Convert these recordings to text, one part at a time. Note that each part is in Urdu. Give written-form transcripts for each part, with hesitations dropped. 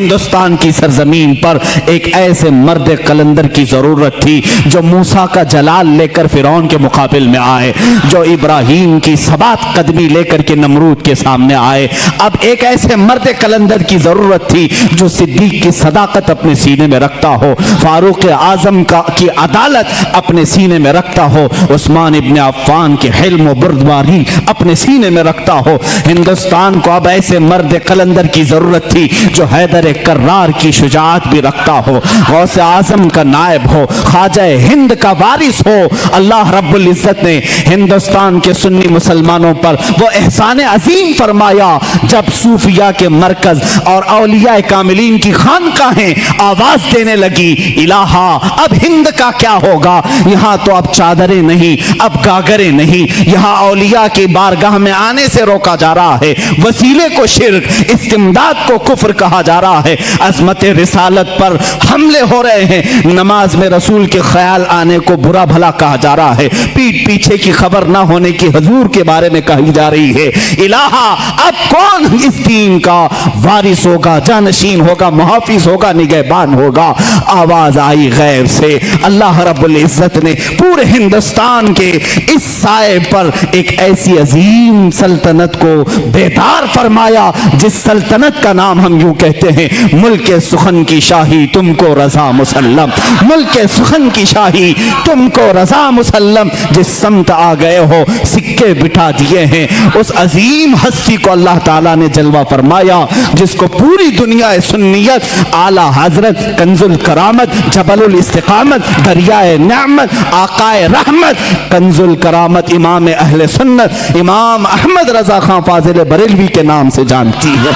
ہندوستان کی سرزمین پر ایک ایسے مرد قلندر کی ضرورت تھی جو موسیٰ کا جلال لے کر فرعون کے مقابل میں آئے، جو ابراہیم کی ثبات قدمی لے کر کے نمرود کے سامنے آئے۔ اب ایک ایسے مرد قلندر کی ضرورت تھی جو صدیق کی صداقت اپنے سینے میں رکھتا ہو، فاروق اعظم کی عدالت اپنے سینے میں رکھتا ہو، عثمان ابن عفان کی حلم و بردباری اپنے سینے میں رکھتا ہو۔ ہندوستان کو اب ایسے مرد قلندر کی ضرورت تھی جو حیدر کرار کی شجاعت بھی رکھتا ہو، غوث اعظم کا نائب ہو، خواجہ ہند کا وارث ہو۔ اللہ رب العزت نے ہندوستان کے سنی مسلمانوں پر وہ احسان عظیم فرمایا جب صوفیاء کے مرکز اور اولیاء کاملین کی خانقاہیں آواز دینے لگی، الہا اب ہند کا کیا ہوگا؟ یہاں تو اب چادریں نہیں، اب گاگریں نہیں، یہاں اولیاء کی بارگاہ میں آنے سے روکا جا رہا ہے، وسیلے کو شرک، استمداد کو کفر کہا جا رہا ہے، عظمت رسالت پر حملے ہو رہے ہیں، نماز میں رسول کے خیال آنے کو برا بھلا کہا جا رہا ہے، پیٹ پیچھے کی خبر نہ ہونے کی حضور کے بارے میں کہی جا رہی ہے۔ الہا اب کون اس دین کا وارث ہوگا، جانشین ہوگا، محافظ ہوگا، نگہبان ہوگا؟ آواز آئی غیب سے، اللہ رب العزت نے پورے ہندوستان کے اس سائے پر ایک ایسی عظیم سلطنت کو بیدار فرمایا جس سلطنت کا نام ہم یوں کہتے ہیں ملک سخن کی شاہی تم کو رضا مسلم، ملک سخن کی شاہی تم کو رضا مسلم، جس سمت آ گئے ہو سکے بٹھا دیے ہیں۔ اس عظیم ہستی کو اللہ تعالیٰ نے جلوہ فرمایا جس کو پوری دنیا سنیت اعلیٰ حضرت کنز الکرامت، جبل الاستقامت، دریائے نعمت، آقائے رحمت، کنز الکرامت امام اہل سنت امام احمد رضا خان فاضل بریلوی کے نام سے جانتی ہے۔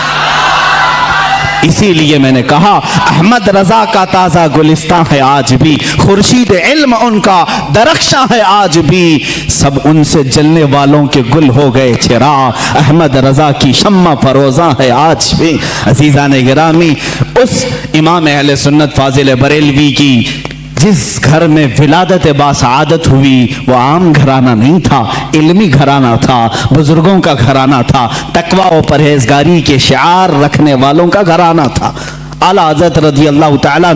اسی لیے میں نے کہا احمد رضا کا تازہ گلستان ہے آج بھی، خورشید علم ان کا درخشاں ہے آج بھی، سب ان سے جلنے والوں کے گل ہو گئے چراغ، احمد رضا کی شمع فروزاں ہے آج بھی۔ عزیزان گرامی، اس امام اہل سنت فاضل بریلوی کی جس گھر میں ولادت باسعادت ہوئی وہ عام گھرانہ نہیں تھا، علمی گھرانہ تھا، بزرگوں کا گھرانہ تھا، تقوی و پرہیزگاری کے شعار رکھنے والوں کا گھرانہ تھا۔ اعلیٰ حضرت رضی اللہ تعالیٰ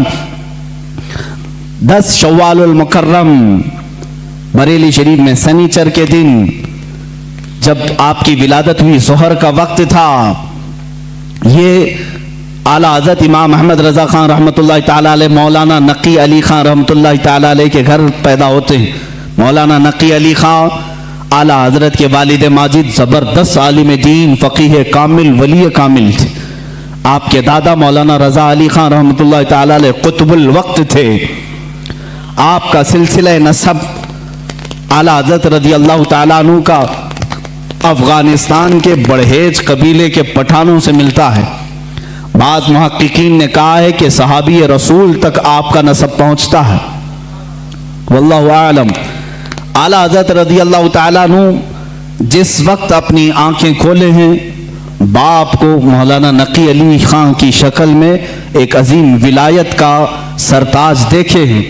10 شوال المکرم بریلی شریف میں سنیچر کے دن جب آپ کی ولادت ہوئی، ظہر کا وقت تھا، یہ اعلیٰ حضرت امام احمد رضا خان رحمۃ اللہ تعالیٰ علیہ مولانا نقی علی خان رحمۃ اللہ تعالیٰ علیہ کے گھر پیدا ہوتے ہیں۔ مولانا نقی علی خان اعلیٰ حضرت کے والد ماجد زبردست عالم دین، فقیہ کامل، ولی کامل تھے۔ آپ کے دادا مولانا رضا علی خان رحمۃ اللہ تعالیٰ علیہ قطب الوقت تھے۔ آپ کا سلسلہ نسب اعلیٰ حضرت رضی اللہ تعالیٰ عنہ کا افغانستان کے بڑھیج قبیلے کے پٹھانوں سے ملتا ہے۔ بعض محققین نے کہا ہے کہ صحابی رسول تک آپ کا نسب پہنچتا ہے، واللہ اعلم۔ اعلیٰ حضرت رضی اللہ تعالیٰ عنہ جس وقت اپنی آنکھیں کھولے ہیں، باپ کو مولانا نقی علی خان کی شکل میں ایک عظیم ولایت کا سرتاج دیکھے ہیں،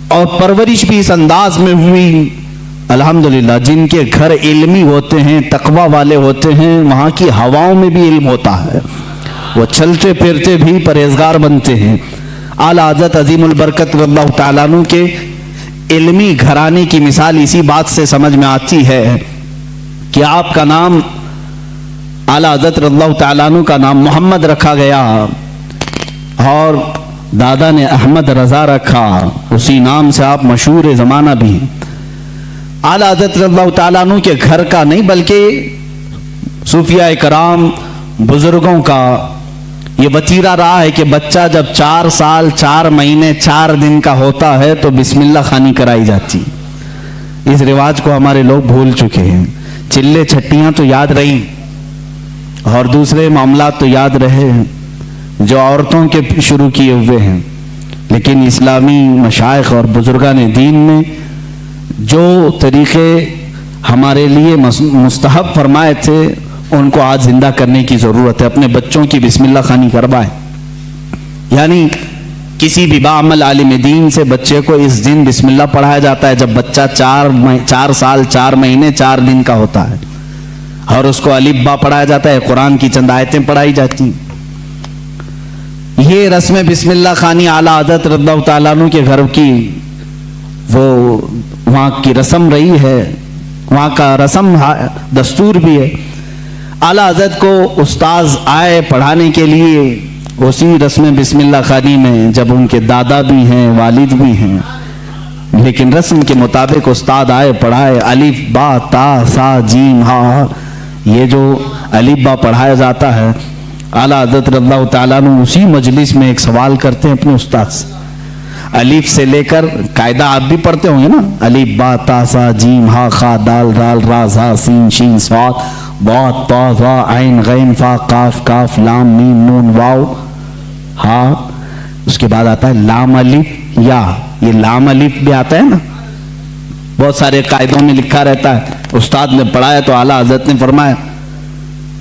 اور پرورش بھی اس انداز میں ہوئی۔ الحمدللہ جن کے گھر علمی ہوتے ہیں، تقوی والے ہوتے ہیں، وہاں کی ہواؤں میں بھی علم ہوتا ہے، وہ چلتے پھرتے بھی پرہیزگار بنتے ہیں۔ اعلیٰ حضرت عظیم البرکت رضی اللہ تعالیٰ عنہ کے علمی گھرانے کی مثال اسی بات سے سمجھ میں آتی ہے کہ آپ کا نام اعلیٰ حضرت رضی اللہ تعالیٰ عنہ کا نام محمد رکھا گیا اور دادا نے احمد رضا رکھا، اسی نام سے آپ مشہور زمانہ بھی ہیں۔ اعلیٰ حضرت رضی اللہ تعالیٰ عنہ کے گھر کا نہیں بلکہ صوفیاء کرام بزرگوں کا یہ وتیرہ رہا ہے کہ بچہ جب 4 سال 4 مہینے 4 دن کا ہوتا ہے تو بسم اللہ خوانی کرائی جاتی۔ اس رواج کو ہمارے لوگ بھول چکے ہیں۔ چلے چھٹیاں تو یاد رہیں اور دوسرے معاملات تو یاد رہے ہیں جو عورتوں کے شروع کیے ہوئے ہیں، لیکن اسلامی مشائخ اور بزرگان دین نے جو طریقے ہمارے لیے مستحب فرمائے تھے ان کو آج زندہ کرنے کی ضرورت ہے۔ اپنے بچوں کی بسم اللہ خوانی کروائیں، یعنی کسی بھی باعمل عالم دین سے بچے کو اس دن بسم اللہ پڑھایا جاتا ہے جب بچہ 4 سال 4 مہینے 4 دن کا ہوتا ہے، اور اس کو الف با پڑھایا جاتا ہے، قرآن کی چند آیتیں پڑھائی جاتی ہیں۔ یہ رسم بسم اللہ خانی اعلیٰ حضرت رضی اللہ تعالیٰ عنہ کے گھر کی وہ وہاں کی رسم رہی ہے، وہاں کا رسم دستور بھی ہے۔ اعلیٰ حضرت کو استاذ آئے پڑھانے کے لیے اسی رسم بسم اللہ خانی میں، جب ان کے دادا بھی ہیں والد بھی ہیں، لیکن رسم کے مطابق استاد آئے پڑھائے، الف با تا سا جیم ہا، یہ جو الف با پڑھایا جاتا ہے، اعلیٰ حضرت رضی اللہ تعالیٰ عنہ اسی مجلس میں ایک سوال کرتے ہیں اپنے استاد سے، الف سے لے کر قاعدہ آپ بھی پڑھتے ہوں گے نا، الف با تا سا جیم ہا خا دال رال را زا سین شین صاد ضاد طا ظا عین غین فا قاف کاف لام میم نون واو ہاں، اس کے بعد آتا ہے لام الف یا، یہ لام الف بھی آتا ہے نا، بہت سارے قاعدوں میں لکھا رہتا ہے۔ استاد نے پڑھایا تو اعلیٰ حضرت نے فرمایا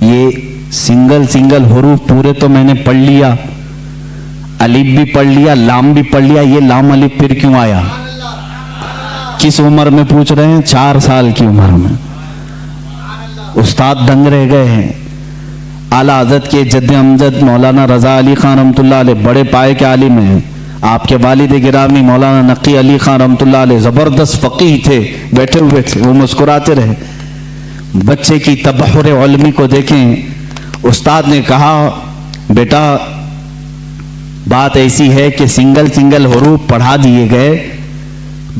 یہ سنگل حروف پورے تو میں نے پڑھ لیا، الف بھی پڑھ لیا لام بھی پڑھ لیا، یہ لام الف پھر کیوں آیا؟ کس عمر میں پوچھ رہے ہیں؟ 4 سال کی عمر میں۔ استاد دنگ رہ گئے ہیں۔ اعلیٰ حضرت کے جد امجد مولانا رضا علی خان رحمۃ اللہ علیہ بڑے پائے کے عالم ہیں، آپ کے والد گرامی مولانا نقی علی خان رحمۃ اللہ علیہ زبردست فقیہ تھے، بیٹھے ہوئے تھے، وہ مسکراتے رہے۔ بچے کی تبحر علمی کو دیکھیں، استاد نے کہا بیٹا بات ایسی ہے کہ سنگل حروف پڑھا دیے گئے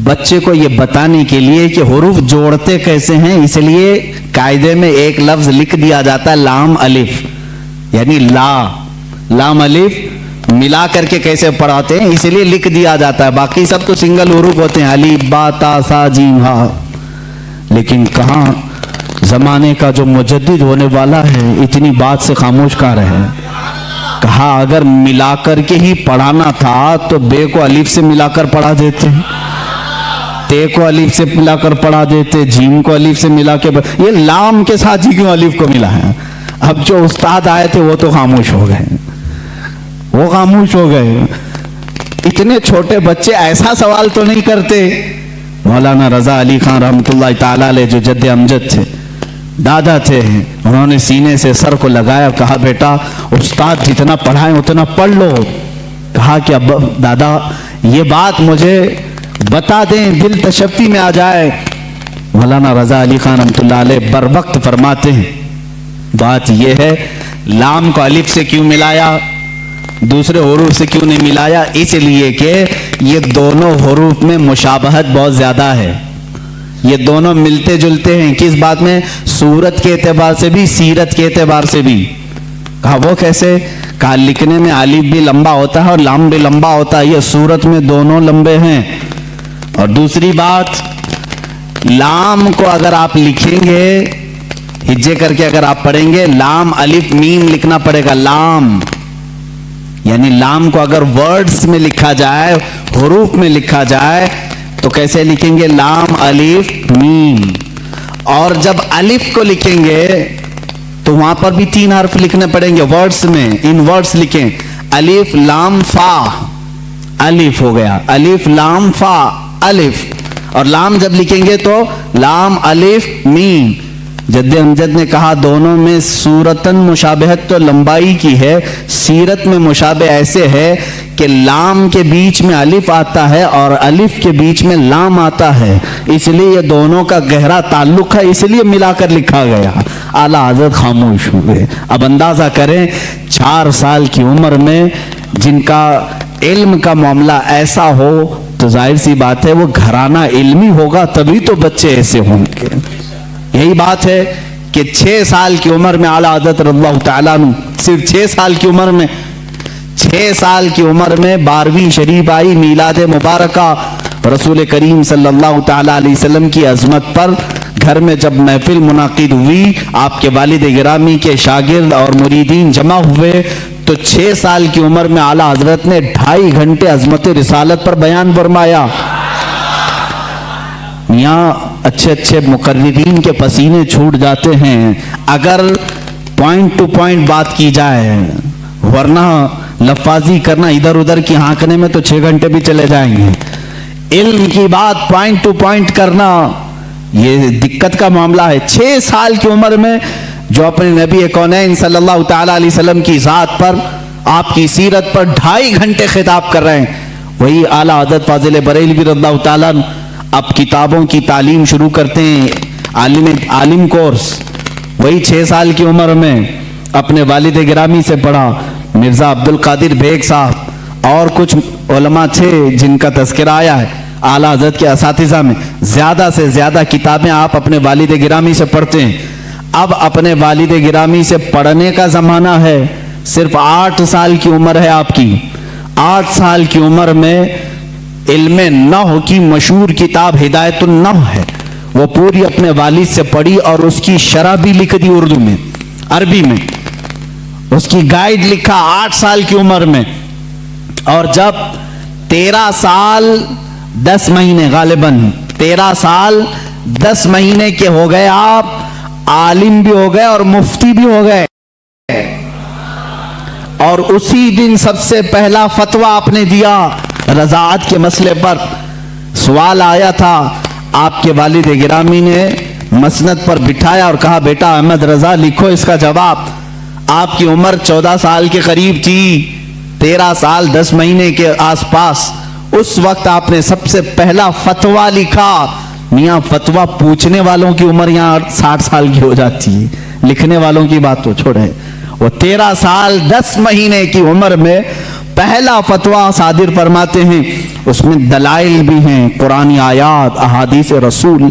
بچے کو یہ بتانے کے لیے کہ حروف جوڑتے کیسے ہیں، اس لیے قاعدے میں ایک لفظ لکھ دیا جاتا ہے لام الف، یعنی لام الف ملا کر کے کیسے پڑھاتے ہیں اس لیے لکھ دیا جاتا ہے، باقی سب تو سنگل حروف ہوتے ہیں، الف با تا سا جیم ہا۔ لیکن کہاں زمانے کا جو مجدد ہونے والا ہے اتنی بات سے خاموش کہاں رہے، کہا اگر ملا کر کے ہی پڑھانا تھا تو بے کو الف سے ملا کر پڑھا دیتے، تے کو الف سے ملا کر پڑھا دیتے، جیم کو الف سے ملا کے یہ لام کے ساتھ ہی کیوں الف کو ملا ہے؟ اب جو استاد آئے تھے وہ تو خاموش ہو گئے، وہ خاموش ہو گئے۔ اتنے چھوٹے بچے ایسا سوال تو نہیں کرتے۔ مولانا رضا علی خان رحمۃ اللہ تعالی علیہ جو جد امجد تھے، دادا تھے، انہوں نے سینے سے سر کو لگایا، کہا بیٹا استاد جتنا پڑھائیں اتنا پڑھ لو۔ کہا کہ اب دادا یہ بات مجھے بتا دیں، دل تشفی میں آ جائے۔ مولانا رضا علی خان رحمۃ اللہ علیہ بر وقت فرماتے ہیں بات یہ ہے لام کو الف سے کیوں ملایا، دوسرے حروف سے کیوں نہیں ملایا؟ اس لیے کہ یہ دونوں حروف میں مشابہت بہت زیادہ ہے، یہ دونوں ملتے جلتے ہیں۔ کس بات میں؟ صورت کے اعتبار سے بھی، سیرت کے اعتبار سے بھی۔ کہا وہ کیسے؟ کہا لکھنے میں الف بھی لمبا ہوتا ہے اور لام بھی لمبا ہوتا ہے، یہ صورت میں دونوں لمبے ہیں۔ اور دوسری بات، لام کو اگر آپ لکھیں گے ہجے کر کے، اگر آپ پڑھیں گے لام الف میم لکھنا پڑے گا، لام یعنی لام کو اگر ورڈز میں لکھا جائے، حروف میں لکھا جائے تو کیسے لکھیں گے؟ لام الف میم۔ اور جب الف کو لکھیں گے تو وہاں پر بھی 3 حرف لکھنے پڑیں گے ورڈز میں، ان ورڈز لکھیں الف لام فا، الف ہو گیا، الف لام فا الف، اور لام جب لکھیں گے تو لام الف میم۔ جد امجد نے کہا دونوں میں صورتاً مشابہت تو لمبائی کی ہے، سیرت میں مشابہ ایسے ہے کہ لام کے بیچ میں الف آتا ہے اور الف کے بیچ میں لام آتا ہے، اس لیے یہ دونوں کا گہرا تعلق ہے، اس لیے ملا کر لکھا گیا۔ اعلیٰ حضرت خاموش ہوئے۔ اب اندازہ کریں 4 سال کی عمر میں جن کا علم کا معاملہ ایسا ہو تو ظاہر سی بات ہے وہ گھرانہ علمی ہوگا، تبھی تو بچے ایسے ہوں گے۔ یہی بات ہے کہ 6 سال کی عمر میں اعلیٰ حضرت رضی اللہ تعالیٰ عنہ، صرف 6 سال کی عمر میں، 6 سال کی عمر میں 12ویں شریف آئی، میلاد مبارکہ، رسول کریم صلی اللہ تعالیٰ علیہ وسلم کی عظمت پر گھر میں جب محفل منعقد ہوئی، آپ کے والد گرامی کے شاگرد اور مریدین جمع ہوئے تو 6 سال کی عمر میں اعلیٰ حضرت نے 2.5 گھنٹے عظمت رسالت پر بیان فرمایا۔ یہاں اچھے مقررین کے پسینے چھوٹ جاتے ہیں اگر پوائنٹ ٹو پوائنٹ بات کی جائے، ورنہ لفاظی کرنا ادھر ادھر کی ہانکنے میں تو 6 گھنٹے بھی چلے جائیں گے۔ علم کی بات پوائنٹ ٹو پوائنٹ کرنا یہ دقت کا معاملہ ہے۔ 6 سال کی عمر میں جو اپنے نبی کونین صلی اللہ تعالیٰ علیہ وسلم کی ذات پر آپ کی سیرت پر 2.5 گھنٹے خطاب کر رہے ہیں. وہی اعلیٰ حضرت فاضل بریلوی رضی اللہ تعالیٰ اب کتابوں کی تعلیم شروع کرتے ہیں, عالم کورس. وہی 6 سال کی عمر میں اپنے والد گرامی سے پڑھا. مرزا عبد القادر بیگ صاحب اور کچھ علماء تھے جن کا تذکرہ آیا ہے اعلیٰ حضرت کے اساتذہ میں. زیادہ سے زیادہ کتابیں آپ اپنے والد گرامی سے پڑھتے ہیں. اب اپنے والد گرامی سے پڑھنے کا زمانہ ہے. صرف 8 سال کی عمر ہے آپ کی. 8 سال کی عمر میں علم نحو کی مشہور کتاب ہدایت النحو ہے, وہ پوری اپنے والد سے پڑھی اور اس کی شرح بھی لکھ دی اردو میں, عربی میں. اس کی گائیڈ لکھا 8 سال کی عمر میں. اور جب 13 سال 10 مہینے, غالباً 13 سال 10 مہینے کے ہو گئے, آپ عالم بھی ہو گئے اور مفتی بھی ہو گئے. اور اسی دن سب سے پہلا فتویٰ آپ نے دیا رضاعت کے مسئلے پر. سوال آیا تھا, آپ کے والد گرامی نے مسند پر بٹھایا اور کہا بیٹا احمد رضا لکھو اس کا جواب. آپ کی عمر 14 سال کے قریب تھی, 13 سال 10 مہینے کے آس پاس. اس وقت آپ نے سب سے پہلا فتویٰ لکھا. میاں فتویٰ پوچھنے والوں کی عمر یہاں 60 سال کی ہو جاتی ہے, لکھنے والوں کی بات تو چھوڑیں. وہ 13 سال 10 مہینے کی عمر میں پہلا فتویٰ صادر فرماتے ہیں. اس میں دلائل بھی ہیں, قرآنی آیات, احادیث رسول.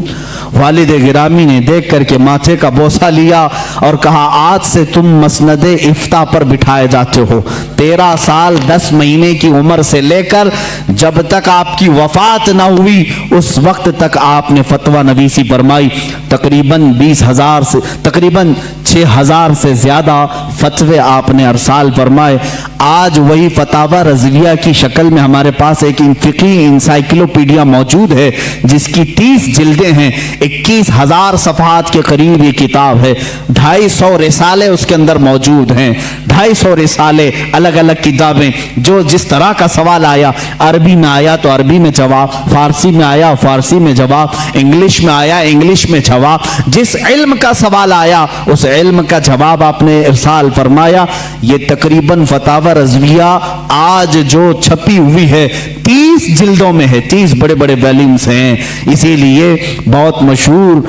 والد گرامی نے دیکھ کر کے ماتھے کا بوسہ لیا اور کہا آج سے تم مسند افتاء پر بٹھائے جاتے ہو. 13 سال 10 مہینے کی عمر سے لے کر جب تک آپ کی وفات نہ ہوئی اس وقت تک آپ نے فتویٰ نویسی فرمائی. تقریباً 20,000 سے تقریباً 6,000 سے زیادہ فتوے آپ نے ارسال فرمائے. آج وہی فتاوی رضویہ کی شکل میں ہمارے پاس ایک فقہی انسائکلوپیڈیا موجود ہے جس کی 30 جلدیں ہیں, 21,000 صفحات کے قریب یہ کتاب ہے. 250 رسالے اس کے اندر موجود ہیں, 250 رسالے, الگ الگ کتابیں. جو جس طرح کا سوال آیا, عربی میں آیا تو عربی میں جواب, فارسی میں آیا فارسی میں جواب, انگلش میں آیا انگلش میں جواب. جس علم کا سوال آیا اس علم کا جواب آپ نے ارسال فرمایا. یہ تقریباً فتاوی رضویہ آج جو چھپی ہوئی ہے 30 جلدوں میں ہے, 30 بڑے بڑے والیومز ہیں. اسی لیے بہت مشہور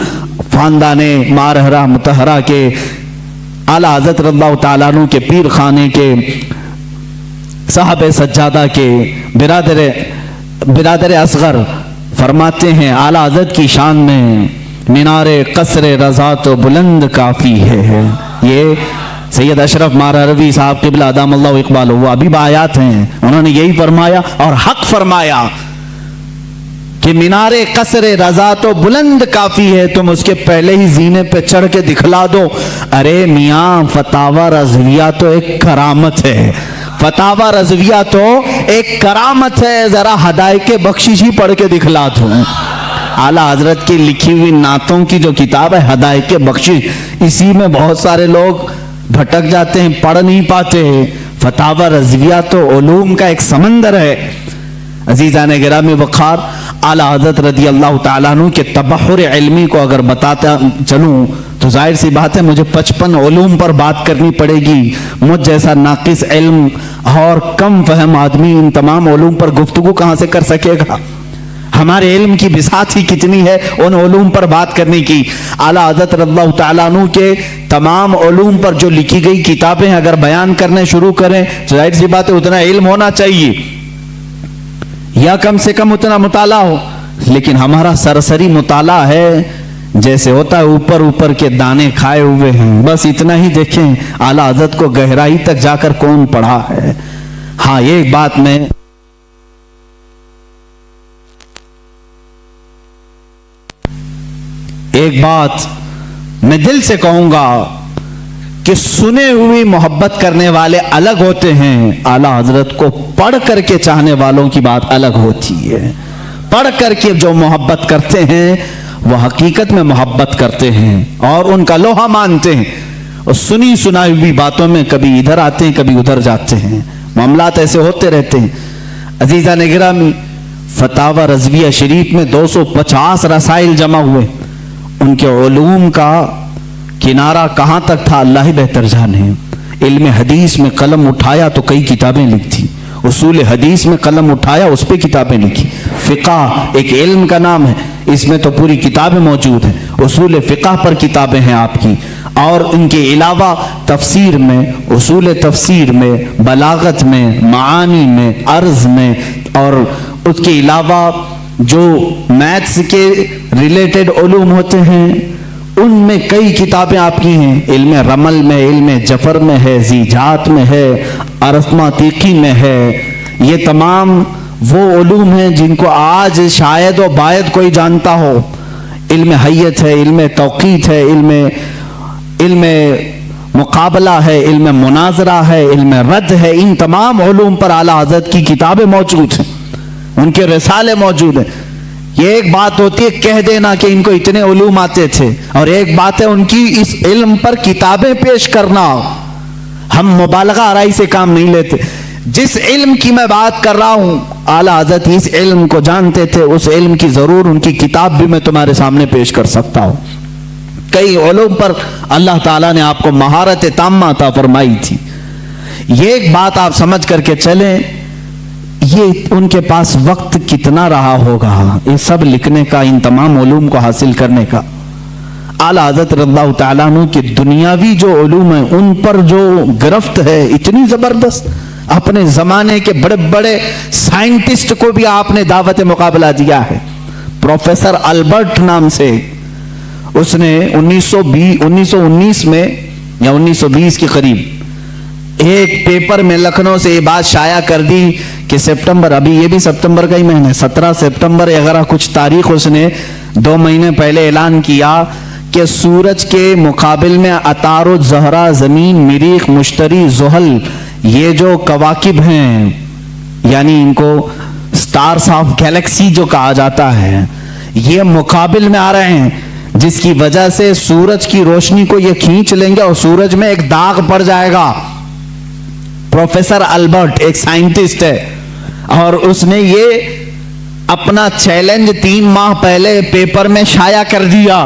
خاندان مارہرہ مطہرہ کے اعلیٰ حضرت رضی اللہ تعالیٰ عنہ کے پیر خانے کے صاحب سجادہ کے برادر اصغر فرماتے ہیں اعلیٰ حضرت کی شان میں مینار قصر رضا تو بلند کافی ہے. یہ سید اشرف مارہروی صاحب قبلہ ادام اللہ اقبال وہ ابھی آیات ہیں, انہوں نے یہی فرمایا اور حق فرمایا کہ مینار قصر رضا تو بلند کافی ہے, تم اس کے پہلے ہی زینے پہ چڑھ کے دکھلا دو. ارے میاں فتاوی رضویہ تو ایک کرامت ہے, فتاوی رضویہ تو ایک کرامت ہے, ذرا ہدایت بخشش ہی پڑھ کے دکھلا دوں. اعلیٰ حضرت کی لکھی ہوئی نعتوں کی جو کتاب ہے ہدایت بخشش, اسی میں بہت سارے لوگ بھٹک جاتے ہیں, پڑھ نہیں پاتے. فتاوی رضویہ تو علوم کا ایک سمندر ہے. عزیزان گرامی وقار, اعلیٰ حضرت رضی اللہ تعالیٰ عنہ کے تبحر علمی کو اگر بتاتا چلوں تو ظاہر سی بات ہے مجھے 55 علوم پر بات کرنی پڑے گی. مجھ جیسا ناقص علم اور کم فہم آدمی ان تمام علوم پر گفتگو کہاں سے کر سکے گا. ہمارے علم کی بساط ہی کتنی ہے ان علوم پر بات کرنے کی. اعلیٰ حضرت رضی اللہ تعالیٰ عنہ کے تمام علوم پر جو لکھی گئی کتابیں اگر بیان کرنے شروع کریں تو ظاہر سی بات ہے اتنا علم ہونا چاہیے یا کم سے کم اتنا مطالعہ ہو. لیکن ہمارا سرسری مطالعہ ہے جیسے ہوتا ہے اوپر اوپر کے دانے کھائے ہوئے ہیں, بس اتنا ہی دیکھیں. اعلیٰ حضرت کو گہرائی تک جا کر کون پڑھا ہے. ہاں یہ بات میں دل سے کہوں گا کہ سنے ہوئی محبت کرنے والے الگ ہوتے ہیں, اعلیٰ حضرت کو پڑھ کر کے چاہنے والوں کی بات الگ ہوتی ہے. پڑھ کر کے جو محبت کرتے ہیں وہ حقیقت میں محبت کرتے ہیں اور ان کا لوہا مانتے ہیں, اور سنی سنائی ہوئی باتوں میں کبھی ادھر آتے ہیں کبھی ادھر جاتے ہیں, معاملات ایسے ہوتے رہتے ہیں. عزیزان گرامی, فتاوی رضویہ شریف میں 250 رسائل جمع ہوئے. ان کے علوم کا کنارہ کہاں تک تھا اللہ ہی بہتر جانے. علم حدیث میں قلم اٹھایا تو کئی کتابیں لکھی، اصول حدیث میں قلم اٹھایا اس پہ کتابیں لکھی، فقہ ایک علم کا نام ہے، اس میں تو پوری کتابیں موجود ہیں، اصول فقہ پر کتابیں ہیں آپ کی، اور ان کے علاوہ تفسیر میں، اصول تفسیر میں، بلاغت میں، معانی میں، عرض میں، اور اس کے علاوہ جو میتھس کے ریلیٹڈ علوم ہوتے ہیں ان میں کئی کتابیں آپ کی ہیں، علم رمل میں، علم جفر میں ہے، زیجات میں ہے، ارثماتیقی میں ہے، یہ تمام وہ علوم ہیں جن کو آج شاید و باید کوئی جانتا ہو، علم حیت ہے، علم توقیت ہے، علم مقابلہ ہے، علم مناظرہ ہے، علم رد ہے، ان تمام علوم پر اعلیٰ حضرت کی کتابیں موجود ہیں، ان کے رسالے موجود ہیں۔ یہ ایک بات ہوتی ہے کہہ دینا کہ ان کو اتنے علوم آتے تھے، اور ایک بات ہے ان کی اس علم پر کتابیں پیش کرنا۔ ہم مبالغہ آرائی سے کام نہیں لیتے، جس علم کی میں بات کر رہا ہوں اعلیٰ حضرت اس علم کو جانتے تھے، اس علم کی ضرور ان کی کتاب بھی میں تمہارے سامنے پیش کر سکتا ہوں۔ کئی علوم پر اللہ تعالیٰ نے آپ کو مہارت تامہ عطا فرمائی تھی۔ یہ ایک بات آپ سمجھ کر کے چلیں، یہ ان کے پاس وقت کتنا رہا ہوگا یہ سب لکھنے کا، ان تمام علوم کو حاصل کرنے کا۔ اعلیٰ حضرت رضی اللہ تعالیٰ عنہ کی دنیاوی جو علوم ہیں ان پر جو گرفت ہے اتنی زبردست، اپنے زمانے کے بڑے بڑے سائنٹسٹ کو بھی آپ نے دعوت مقابلہ دیا ہے۔ پروفیسر البرٹ نام سے، اس نے 1919 میں یا 1920 کے قریب ایک پیپر میں لکھنؤ سے یہ بات شائع کر دی کہ سپتمبر، ابھی یہ بھی سپتمبر کا ہی مہینہ ہے، 17 سپتمبر اگر کچھ تاریخ اس نے 2 مہینے پہلے اعلان کیا کہ سورج کے مقابل میں عطارد، زہرہ، زمین، مریخ، مشتری، زحل، یہ جو کواکب ہیں یعنی ان کو سٹارز آف گیلیکسی جو کہا جاتا ہے، یہ مقابل میں آ رہے ہیں، جس کی وجہ سے سورج کی روشنی کو یہ کھینچ لیں گے اور سورج میں ایک داغ پڑ جائے گا۔ پروفیسر البرٹ ایک سائنٹسٹ ہے، اور اس نے یہ اپنا چیلنج 3 ماہ پہلے پیپر میں شائع کر دیا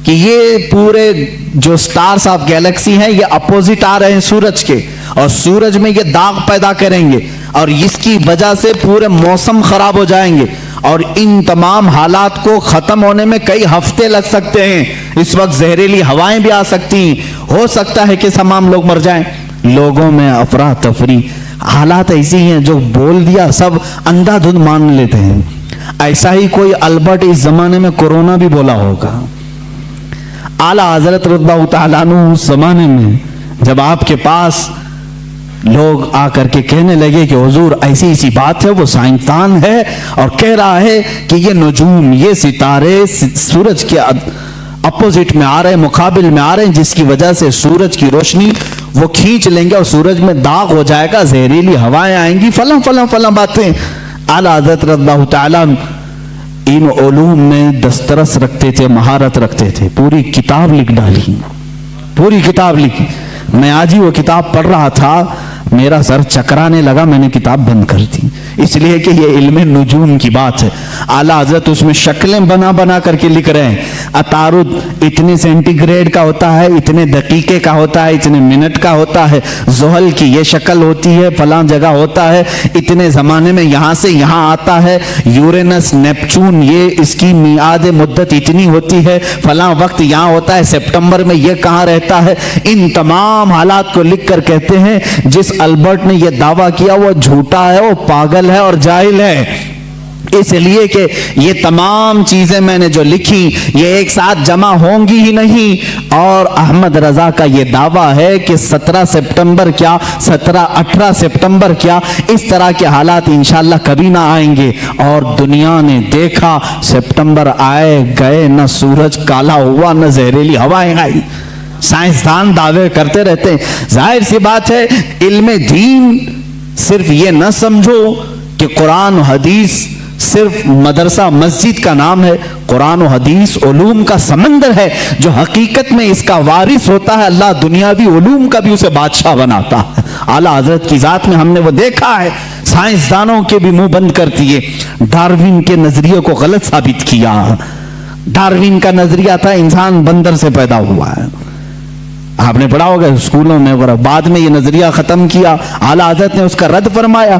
کہ یہ پورے جو سٹارز آف گیلیکسی ہیں یہ اپوزٹ آ رہے ہیں سورج کے، اور سورج میں یہ داغ پیدا کریں گے، اور اس کی وجہ سے پورے موسم خراب ہو جائیں گے، اور ان تمام حالات کو ختم ہونے میں کئی ہفتے لگ سکتے ہیں۔ اس وقت زہریلی ہوائیں بھی آ سکتی ہیں، ہو سکتا ہے کہ تمام لوگ مر جائیں۔ لوگوں میں افراتفری، حالات ایسی ہیں جو بول دیا سب اندھا دھند مان لیتے ہیں۔ ایسا ہی کوئی البرٹ اس زمانے میں کورونا بھی بولا ہوگا۔ اعلیٰ حضرت رضی اللہ تعالیٰ عنہ اس زمانے میں جب آپ کے پاس لوگ آ کر کے کہنے لگے کہ حضور ایسی ایسی بات ہے، وہ سائنسدان ہے اور کہہ رہا ہے کہ یہ نجوم، یہ ستارے سورج کے اپوزٹ میں آ رہے ہیں، مقابل میں آ رہے ہیں، جس کی وجہ سے سورج کی روشنی وہ کھینچ لیں گے اور سورج میں داغ ہو جائے گا، زہریلی ہوائیں آئیں گی، فلاں فلاں فلاں باتیں۔ اعلیٰ حضرت رضی اللہ تعالیٰ ان علوم میں دسترس رکھتے تھے، مہارت رکھتے تھے، پوری کتاب لکھ ڈالی، پوری کتاب لکھی۔ میں آج ہی وہ کتاب پڑھ رہا تھا، میرا سر چکرانے لگا، میں نے کتاب بند کر دی، اس لیے کہ یہ علم نجوم کی بات ہے۔ اعلیٰ حضرت اس میں شکلیں بنا بنا کر کے لکھ رہے ہیں، عطارد اتنے سینٹی گریڈ کا ہوتا ہے، اتنے دقیقے کا ہوتا ہے، اتنے منٹ کا ہوتا ہے، زحل کی یہ شکل ہوتی ہے، فلاں جگہ ہوتا ہے، اتنے زمانے میں یہاں سے یہاں آتا ہے، یورینس، نیپچون، یہ اس کی میعاد مدت اتنی ہوتی ہے، فلاں وقت یہاں ہوتا ہے، سپتمبر میں یہ کہاں رہتا ہے۔ ان تمام حالات کو لکھ کر کہتے ہیں جس البرٹ نے یہ دعویٰ کیا وہ جھوٹا ہے، وہ پاگل ہے اور جاہل ہے، اس لیے کہ یہ تمام چیزیں میں نے جو لکھی یہ ایک ساتھ جمع ہوں گی ہی نہیں۔ اور احمد رضا کا یہ دعویٰ ہے کہ 17 سپتمبر کیا، 18 سپتمبر کیا، اس طرح کے حالات انشاءاللہ کبھی نہ آئیں گے۔ اور دنیا نے دیکھا، سپتمبر آئے گئے، نہ سورج کالا ہوا، نہ زہریلی ہوائیں آئی۔ سائنسدان دعوے کرتے رہتے ہیں۔ ظاہر سی بات ہے، علم دین صرف یہ نہ سمجھو کہ قرآن و حدیث صرف مدرسہ مسجد کا نام ہے۔ قرآن و حدیث علوم کا سمندر ہے، جو حقیقت میں اس کا وارث ہوتا ہے اللہ دنیاوی علوم کا بھی اسے بادشاہ بناتا ہے۔ اعلیٰ حضرت کی ذات میں ہم نے وہ دیکھا ہے، سائنسدانوں کے بھی منہ بند کر دیے، ڈارون کے نظریے کو غلط ثابت کیا۔ ڈارون کا نظریہ تھا انسان بندر سے پیدا ہوا ہے، آپ نے پڑھا ہوگا اسکولوں میں وغیرہ. بعد میں یہ نظریہ ختم کیا, اعلیٰ حضرت نے اس کا رد فرمایا,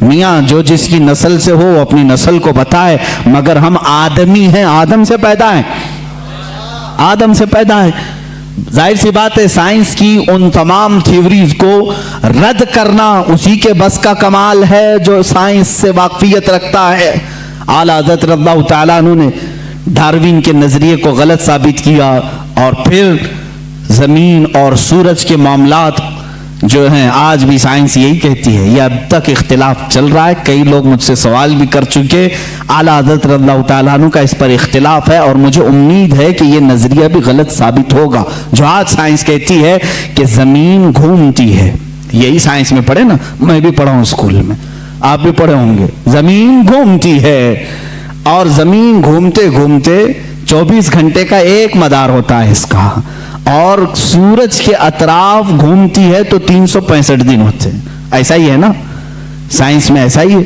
میاں جو جس کی نسل سے ہو اپنی نسل کو بتائے, مگر ہم آدمی ہیں, آدم سے پیدا ہیں, آدم سے پیدا ہے. ظاہر سی بات ہے سائنس کی ان تمام تھیوریز کو رد کرنا اسی کے بس کا کمال ہے جو سائنس سے واقفیت رکھتا ہے. اعلیٰ حضرت رضی اللہ تعالیٰ عنہ نے ڈاروین کے نظریے کو غلط ثابت کیا, اور پھر زمین اور سورج کے معاملات جو ہیں آج بھی سائنس یہی کہتی ہے, یہ اب تک اختلاف چل رہا ہے. کئی لوگ مجھ سے سوال بھی کر چکے, اعلیٰ حضرت رضی اللہ تعالیٰ عنہ کا اس پر اختلاف ہے, اور مجھے امید ہے کہ یہ نظریہ بھی غلط ثابت ہوگا. جو آج سائنس کہتی ہے کہ زمین گھومتی ہے, یہی سائنس میں پڑھے نا, میں بھی پڑھا ہوں اسکول میں, آپ بھی پڑھے ہوں گے, زمین گھومتی ہے, اور زمین گھومتے گھومتے 24 گھنٹے کا ایک مدار ہوتا ہے اس کا, اور سورج کے اطراف گھومتی ہے تو 365 دن ہوتے ہیں. ایسا ہی ہے نا, سائنس میں ایسا ہی ہے.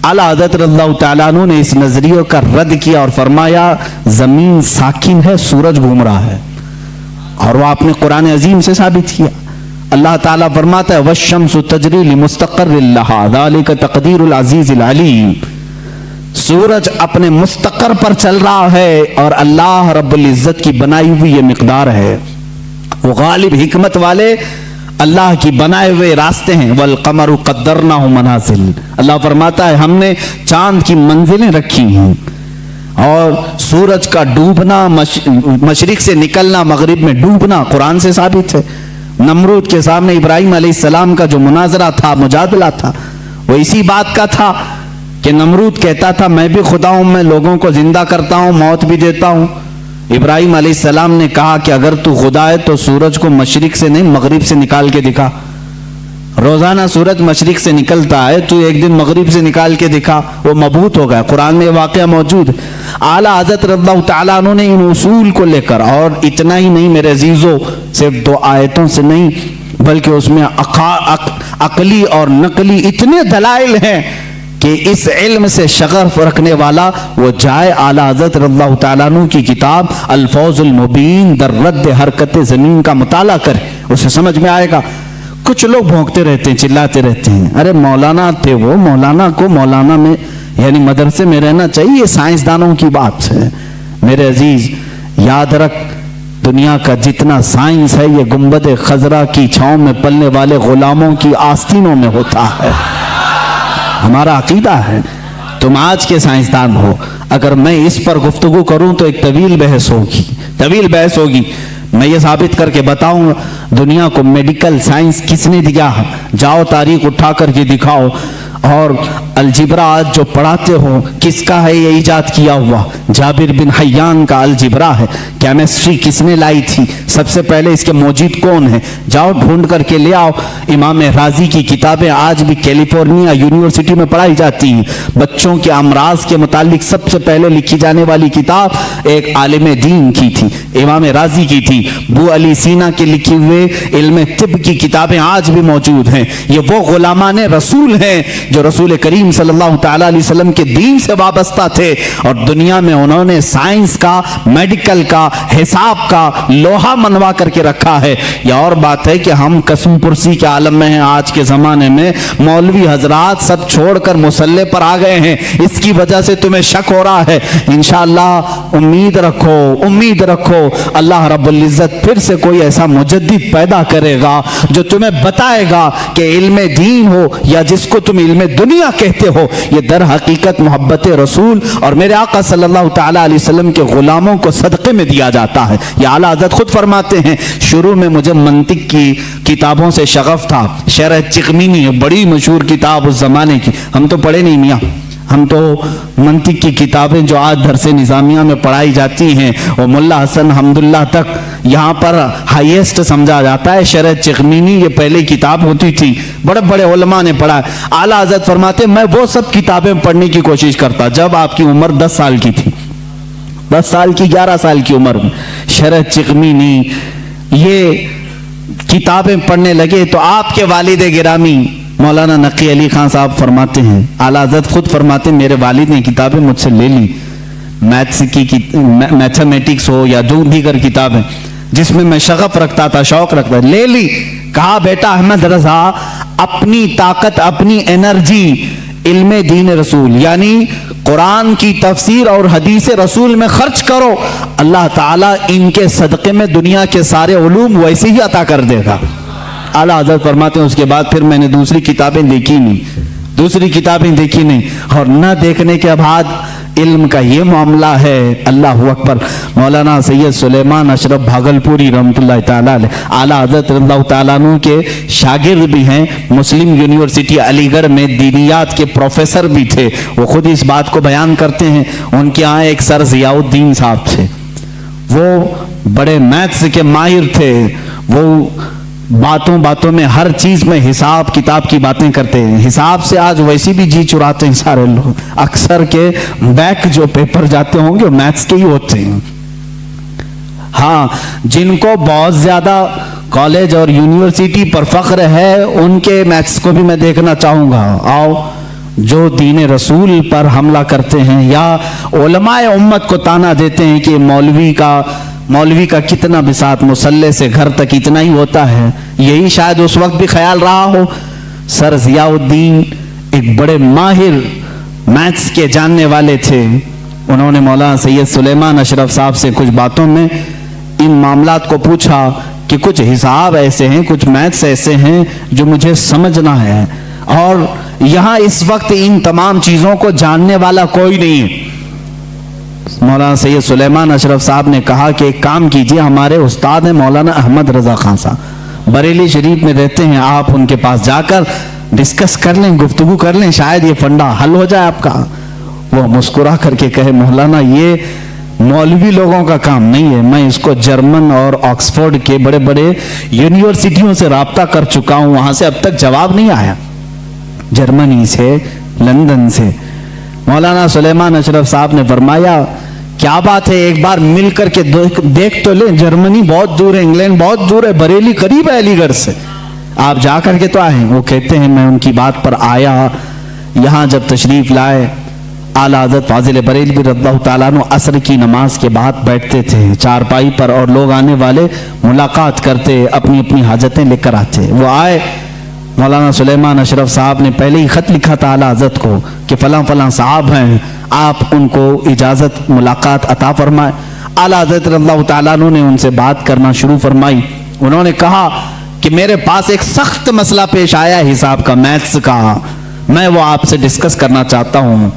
اعلیٰ حضرت رضی اللہ تعالیٰ عنہ نے اس نظریے کا رد کیا اور فرمایا زمین ساکن ہے, سورج گھوم رہا ہے, اور وہ آپ نے قرآن عظیم سے ثابت کیا. اللہ تعالیٰ فرماتا ہے وَالشَّمْسُ تَجْرِي لِمُسْتَقَرٍّ لَهَا ذَلِكَ تَقْدِيرُ الْعَزِيزِ الْعَلِيمِ. سورج اپنے مستقر پر چل رہا ہے, اور اللہ رب العزت کی بنائی ہوئی یہ مقدار ہے. وہ غالب حکمت والے اللہ کی بنائے ہوئے راستے ہیں. وَالْقَمَرُ قَدَّرْنَاهُ مَنَازِلَ. اللہ فرماتا ہے ہم نے چاند کی منزلیں رکھی ہیں, اور سورج کا ڈوبنا, مشرق سے نکلنا مغرب میں ڈوبنا قرآن سے ثابت ہے. نمرود کے سامنے ابراہیم علیہ السلام کا جو مناظرہ تھا, مجادلہ تھا, وہ اسی بات کا تھا کہ نمرود کہتا تھا میں بھی خدا ہوں, میں لوگوں کو زندہ کرتا ہوں, موت بھی دیتا ہوں. ابراہیم علیہ السلام نے کہا کہ اگر تو خدا ہے تو سورج کو مشرق سے نہیں مغرب سے نکال کے دکھا. روزانہ سورج مشرق سے نکلتا ہے, تو ایک دن مغرب سے نکال کے دکھا. وہ مبہوت ہو گیا, قرآن میں یہ واقعہ موجود ہے. اعلیٰ حضرت رضی اللہ تعالیٰ عنہ نے ان اصول کو لے کر, اور اتنا ہی نہیں میرے عزیزوں, صرف 2 آیتوں سے نہیں بلکہ اس میں عقلی اور نقلی اتنے دلائل ہیں کہ اس علم سے شغف رکھنے والا وہ جائے اعلیٰ حضرت رضی اللہ تعالیٰ عنہ کی کتاب الفوز المبین در رد حرکت زمین کا مطالعہ کرے, اسے سمجھ میں آئے گا. کچھ لوگ بھونکتے رہتے ہیں, چلاتے رہتے ہیں, ارے مولانا تھے وہ, مولانا کو مولانا میں یعنی مدرسے میں رہنا چاہیے, یہ سائنسدانوں کی بات ہے. میرے عزیز یاد رکھ, دنیا کا جتنا سائنس ہے یہ گنبد خضرا کی چھاؤں میں پلنے والے غلاموں کی آستینوں میں ہوتا ہے. ہمارا عقیدہ ہے. تم آج کے سائنسدان ہو, اگر میں اس پر گفتگو کروں تو ایک طویل بحث ہوگی. میں یہ ثابت کر کے بتاؤں دنیا کو میڈیکل سائنس کس نے دیا. جاؤ تاریخ اٹھا کر کے دکھاؤ, اور الجبرا آج جو پڑھاتے ہو کس کا ہے یہ ایجاد کیا ہوا؟ جابر بن حیان کا الجبرا ہے. کیمسٹری کس نے لائی تھی؟ سب سے پہلے اس کے موجد کون ہے؟ جاؤ ڈھونڈ کر کے لے آؤ. امام رازی کی کتابیں آج بھی کیلیفورنیا یونیورسٹی میں پڑھائی جاتی ہیں. بچوں کے امراض کے متعلق سب سے پہلے لکھی جانے والی کتاب ایک عالم دین کی تھی, امام رازی کی تھی. بو علی سینا کے لکھی ہوئے علم طب کی کتابیں آج بھی موجود ہیں. یہ وہ غلامان رسول ہیں جو رسول کریم صلی اللہ تعالی علیہ وسلم کے دین سے وابستہ تھے, اور دنیا میں انہوں نے سائنس کا, میڈیکل کا, حساب کا لوہا منوا کر کے رکھا ہے. یہ اور بات ہے کہ ہم قسم پرسی کے عالم میں ہیں. آج کے زمانے میں مولوی حضرات سب چھوڑ کر مسلح پر آ گئے ہیں, اس کی وجہ سے تمہیں شک ہو رہا ہے. انشاءاللہ امید رکھو اللہ رب العزت پھر سے کوئی ایسا مجدد پیدا کرے گا جو تمہیں بتائے گا کہ علم دین ہو یا جس کو تم علم دنیا کہتے ہو, یہ در حقیقت محبت رسول اور میرے آقا صلی اللہ تعالی علیہ وسلم کے غلاموں کو صدقے میں دیا جاتا ہے. یہ اعلیٰ حضرت خود فرماتے ہیں شروع میں مجھے منطق کی کتابوں سے شغف تھا. شرح چغمینی بڑی مشہور کتاب اس زمانے کی, ہم تو پڑھے نہیں میاں, ہم تو منطق کی کتابیں جو آج درس نظامیہ میں پڑھائی جاتی ہیں وہ ملا حسن حمداللہ تک یہاں پر ہائیسٹ سمجھا جاتا ہے. شرح چغمینی یہ پہلے کتاب ہوتی تھی, بڑے بڑے علماء نے پڑھا. اعلیٰ حضرت فرماتے میں وہ سب کتابیں پڑھنے کی کوشش کرتا جب آپ کی عمر 10 سال کی تھی, 10 سال کی 11 سال کی عمر میں شرح چغمینی یہ کتابیں پڑھنے لگے. تو آپ کے والد گرامی مولانا نقی علی خان صاحب فرماتے ہیں, اعلیٰ حضرت خود فرماتے ہیں میرے والد نے کتابیں مجھ سے لے لی, میتھس کی میتھمیٹکس ہو یا جو دیگر کتابیں, جس میں میں شغف رکھتا تھا، شوق رکھتا تھا، لے لی. کہا بیٹا احمد رضا اپنی طاقت، اپنی انرجی علم دین رسول یعنی قرآن کی تفسیر اور حدیث رسول میں خرچ کرو، اللہ تعالیٰ ان کے صدقے میں دنیا کے سارے علوم ویسے ہی عطا کر دے گا. اعلیٰ حضرت فرماتے ہیں اس کے بعد پھر میں نے دوسری کتابیں دیکھی نہیں، اور نہ دیکھنے کے بعد علم کا یہ معاملہ ہے. اللہ اکبر. مولانا سید سلیمان اشرف بھاگلپوری رحمۃ اللہ تعالیٰ علیہ اعلیٰ حضرت رضی اللہ تعالیٰ عنہ کے شاگرد بھی ہیں، مسلم یونیورسٹی علی گڑھ میں دینیات کے پروفیسر بھی تھے. وہ خود اس بات کو بیان کرتے ہیں. ان کے یہاں ایک سر ضیاء الدین صاحب تھے، وہ بڑے میتھس کے ماہر تھے. وہ باتوں میں ہر چیز میں حساب کتاب کی باتیں کرتے ہیں. حساب سے آج ویسی بھی جی چراتے ہیں سارے لوگ. اکثر کے بیک جو پیپر جاتے ہوں گے وہ میتھس کے ہی ہوتے ہیں. ہاں، جن کو بہت زیادہ کالج اور یونیورسٹی پر فخر ہے ان کے میتھس کو بھی میں دیکھنا چاہوں گا. آؤ، جو دین رسول پر حملہ کرتے ہیں یا علماء امت کو تانا دیتے ہیں کہ مولوی کا کتنا بساط، مسلح سے گھر تک اتنا ہی ہوتا ہے، یہی شاید اس وقت بھی خیال رہا ہو. سر ضیاء الدین ایک بڑے ماہر میتھس کے جاننے والے تھے. انہوں نے مولانا سید سلیمان اشرف صاحب سے کچھ باتوں میں ان معاملات کو پوچھا کہ کچھ حساب ایسے ہیں، کچھ میتھس ایسے ہیں جو مجھے سمجھنا ہے، اور یہاں اس وقت ان تمام چیزوں کو جاننے والا کوئی نہیں ہے. مولانا سید سلیمان اشرف صاحب نے کہا کہ ایک کام کیجئے، ہمارے استاد ہیں مولانا احمد رضا خان صاحب، بریلی شریف میں رہتے ہیں، آپ ان کے پاس جا کر ڈسکس کر لیں، گفتگو کر لیں، شاید یہ فنڈا حل ہو جائے آپ کا. وہ مسکرا کر کے کہے مولانا یہ مولوی لوگوں کا کام نہیں ہے، میں اس کو جرمن اور آکسفورڈ کے بڑے بڑے یونیورسٹیوں سے رابطہ کر چکا ہوں، وہاں سے اب تک جواب نہیں آیا، جرمنی سے، لندن سے. مولانا سلیمان اشرف صاحب نے فرمایا کیا بات ہے، ایک بار مل کر کے دیکھ تو لیں. جرمنی بہت دور ہے، انگلینڈ بہت دور ہے، بریلی قریب ہے علی گڑھ سے، آپ جا کر کے تو آئیں. وہ کہتے ہیں میں ان کی بات پر آیا. یہاں جب تشریف لائے اعلیٰ حضرت فاضل بریلوی رضی اللہ تعالیٰ عنہ عصر کی نماز کے بعد بیٹھتے تھے چارپائی پر، اور لوگ آنے والے ملاقات کرتے، اپنی اپنی حاجتیں لے کر آتے. وہ آئے، مولانا سلیمان اشرف صاحب نے پہلے ہی خط لکھا تھا اعلیٰ حضرت کو کہ فلاں فلاں صاحب ہیں، آپ ان کو اجازت ملاقات عطا فرمائے. اعلیٰ حضرت رضی اللہ تعالیٰ عنہ نے ان سے بات کرنا شروع فرمائی. انہوں نے کہا کہ میرے پاس ایک سخت مسئلہ پیش آیا ہے حساب کا، میتھس کا، میں وہ آپ سے ڈسکس کرنا چاہتا ہوں.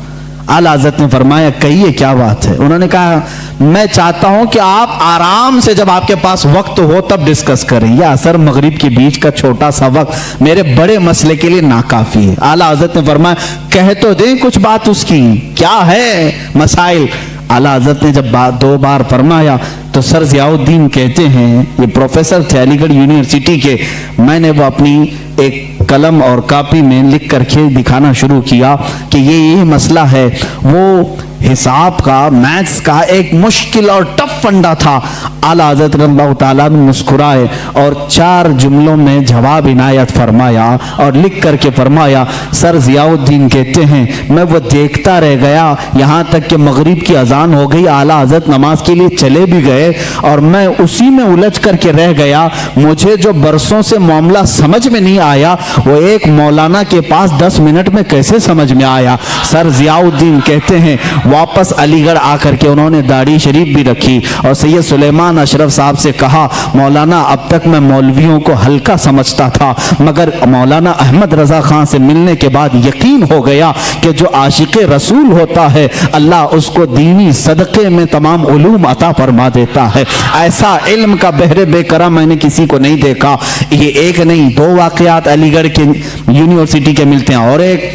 اعلیٰ حضرت نے فرمایا کہیے کیا بات ہے. انہوں نے کہا میں چاہتا ہوں کہ آپ آرام سے جب آپ کے پاس وقت ہو تب ڈسکس کریں، یہ عصر مغرب کے بیچ کا چھوٹا سا وقت میرے بڑے مسئلے کے لیے ناکافی ہے. اعلیٰ حضرت نے فرمایا کہہ تو دیں کچھ بات اس کی، کیا ہے مسائل. اعلیٰ حضرت نے جب دو بار فرمایا تو سر ضیاء الدین کہتے ہیں، یہ پروفیسر تھے علی گڑھ یونیورسٹی کے، میں نے وہ اپنی ایک قلم اور کاپی میں لکھ کر کے دکھانا شروع کیا کہ یہ مسئلہ ہے. وہ حساب کا، میتھس کا ایک مشکل اور ٹف فنڈا تھا. اعلیٰ حضرت رضی اللہ تعالیٰ نے مسکرائے اور 4 جملوں میں جواب عنایت فرمایا اور لکھ کر کے فرمایا سر ضیاء الدین کہتے ہیں میں وہ دیکھتا رہ گیا یہاں تک کہ مغرب کی اذان ہو گئی، اعلیٰ حضرت نماز کے لیے چلے بھی گئے اور میں اسی میں الجھ کر کے رہ گیا. مجھے جو برسوں سے معاملہ سمجھ میں نہیں آیا وہ ایک مولانا کے پاس 10 منٹ میں کیسے سمجھ میں آیا. سر ضیاء الدین کہتے ہیں واپس علی گڑھ آ کر کے انہوں نے داڑھی شریف بھی رکھی اور سید سلیمان اشرف صاحب سے کہا مولانا اب تک میں مولویوں کو ہلکا سمجھتا تھا مگر مولانا احمد رضا خان سے ملنے کے بعد یقین ہو گیا کہ جو عاشق رسول ہوتا ہے اللہ اس کو دینی صدقے میں تمام علوم عطا فرما دیتا ہے. ایسا علم کا بحر بے کرا میں نے کسی کو نہیں دیکھا. یہ ایک نہیں 2 واقعات علی گڑھ کے یونیورسٹی کے ملتے ہیں. اور ایک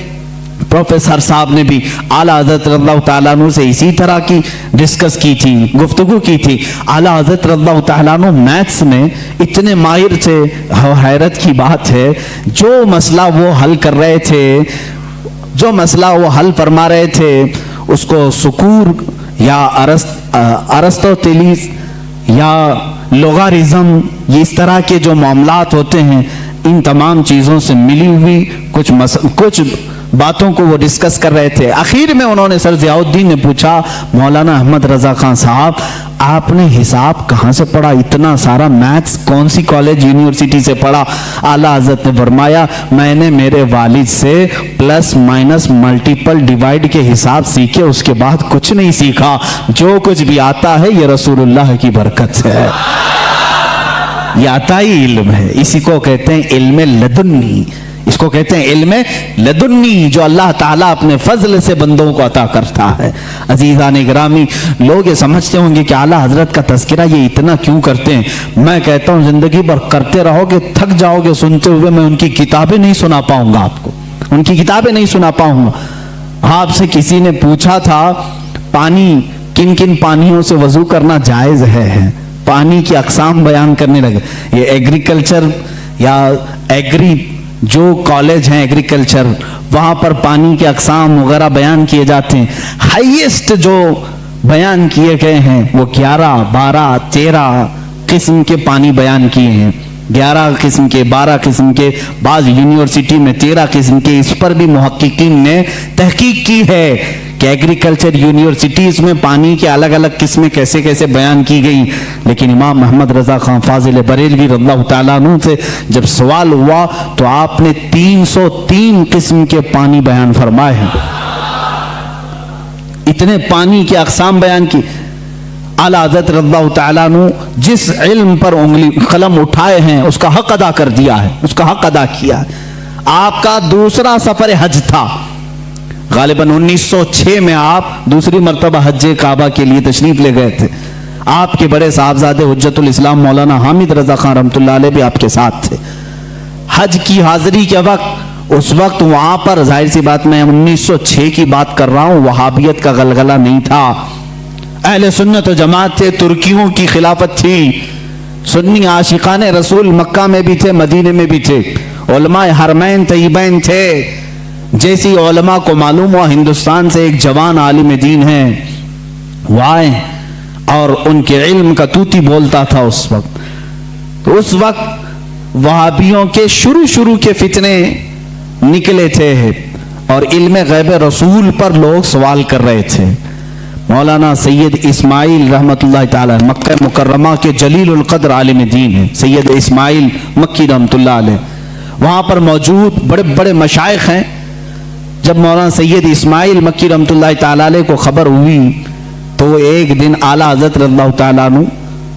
پروفیسر صاحب نے بھی اعلیٰ حضرت رضی اللہ تعالیٰ عنہ سے اسی طرح کی ڈسکس کی تھی، گفتگو کی تھی. اعلیٰ حضرت رضی اللہ تعالیٰ عنہ میتھس میں اتنے ماہر تھے، حیرت کی بات ہے جو مسئلہ وہ حل کر رہے تھے، جو مسئلہ وہ حل فرما رہے تھے اس کو سکور یا ارسطوطلیس یا لوگارزم، یہ اس طرح کے جو معاملات ہوتے ہیں ان تمام چیزوں سے ملی ہوئی کچھ باتوں کو وہ ڈسکس کر رہے تھے. آخر میں انہوں نے سر ضیاء الدین نے پوچھا مولانا احمد رضا خان صاحب آپ نے حساب کہاں سے پڑھا؟ اتنا سارا میتھس کون سی کالج یونیورسٹی سے پڑھا؟ اعلیٰ حضرت نے فرمایا میں نے میرے والد سے پلس مائنس ملٹیپل ڈیوائڈ کے حساب سیکھے، اس کے بعد کچھ نہیں سیکھا۔ جو کچھ بھی آتا ہے یہ رسول اللہ کی برکت ہے، یہ عطائی علم ہے۔ اسی کو کہتے ہیں علم لدنی، اس کو کہتے ہیں علم لدنی، جو اللہ تعالیٰ اپنے فضل سے بندوں کو عطا کرتا ہے۔ عزیزان گرامی، لوگ یہ سمجھتے ہوں گے کہ اعلیٰ حضرت کا تذکرہ یہ اتنا کیوں کرتے ہیں؟ میں کہتا ہوں زندگی بھر کرتے رہو گے، تھک جاؤ گے سنتے ہوئے، میں ان کی کتابیں نہیں سنا پاؤں گا آپ کو، ان کی کتابیں نہیں سنا پاؤں گا۔ آپ سے کسی نے پوچھا تھا پانی کن کن پانیوں سے وضو کرنا جائز ہے، پانی کی اقسام بیان کرنے لگے۔ یہ ایگریکلچر یا ایگری جو کالج ہیں ایگریکلچر، وہاں پر پانی کے اقسام وغیرہ بیان کیے جاتے ہیں۔ ہائیسٹ جو بیان کیے گئے ہیں وہ 11 12 13 قسم کے پانی بیان کیے ہیں، 11 قسم کے، 12 قسم کے، بعض یونیورسٹی میں 13 قسم کے۔ اس پر بھی محققین نے تحقیق کی ہے کہ ایگریکلچر یونیورسٹیز میں پانی کے الگ الگ قسمیں کیسے کیسے بیان کی گئی۔ لیکن امام محمد رضا خان فاضل بریلوی رضی اللہ تعالیٰ عنہ سے جب سوال ہوا تو آپ نے 303 قسم کے پانی بیان فرمائے ہیں، اتنے پانی کے اقسام بیان کی۔ اعلیٰ حضرت رضی اللہ تعالیٰ عنہ جس علم پر انگلی قلم اٹھائے ہیں اس کا حق ادا کر دیا ہے، اس کا حق ادا کیا ہے۔ آپ کا دوسرا سفر حج تھا، غالباً 1906 میں آپ دوسری مرتبہ حج کعبہ کے لیے تشریف لے گئے تھے۔ آپ کے بڑے صاحبزادے حجت الاسلام مولانا حامد رضا خان رحمۃ اللہ علیہ بھی آپ کے ساتھ تھے۔ حج کی حاضری کے وقت، اس وقت وہاں پر ظاہر سی بات میں 1906 کی بات کر رہا ہوں، وہابیت کا غلغلہ نہیں تھا، اہل سنت و جماعت تھے، ترکیوں کی خلافت تھی، سنی عاشقان رسول مکہ میں بھی تھے، مدینے میں بھی تھے، علماء حرمین طیبین تھے۔ جیسی علماء کو معلوم ہوا ہندوستان سے ایک جوان عالم دین ہے، وہ آئے اور ان کے علم کا توتی بولتا تھا اس وقت۔ تو اس وقت وہابیوں کے شروع کے فتنے نکلے تھے اور علم غیب رسول پر لوگ سوال کر رہے تھے۔ مولانا سید اسماعیل رحمت اللہ تعالی مکہ مکرمہ کے جلیل القدر عالم دین ہیں، سید اسماعیل مکی رحمت اللہ علیہ، وہاں پر موجود بڑے بڑے مشائخ ہیں۔ جب مولانا سید اسماعیل مکی رحمت اللہ تعالی علیہ کو خبر ہوئی تو ایک دن اعلیٰ حضرت رضی اللہ تعالیٰ عنہ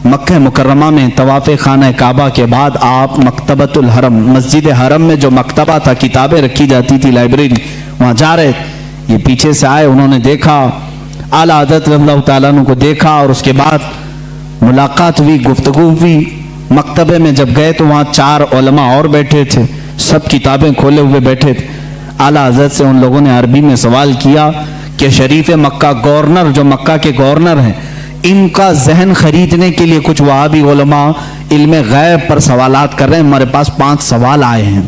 مکہ مکرمہ میں طواف خانہ کعبہ کے بعد آپ مکتبۃ الحرم، مسجد حرم میں جو مکتبہ تھا، کتابیں رکھی جاتی تھی، لائبریری، وہاں جا رہے تھے۔ یہ پیچھے سے آئے، انہوں نے دیکھا اعلیٰ حضرت رضی اللہ تعالیٰ عنہ کو دیکھا اور اس کے بعد ملاقات ہوئی، گفتگو ہوئی۔ مکتبے میں جب گئے تو وہاں 4 علماء اور بیٹھے تھے، سب کتابیں کھولے ہوئے بیٹھے تھے۔ اعلیٰ حضرت سے ان لوگوں نے عربی میں سوال کیا کہ شریف مکہ گورنر، جو مکہ کے گورنر ہیں، ان کا ذہن خریدنے کے لیے کچھ وہابی علماء علم غیب پر سوالات کر رہے ہیں، ہمارے پاس 5 سوال آئے ہیں،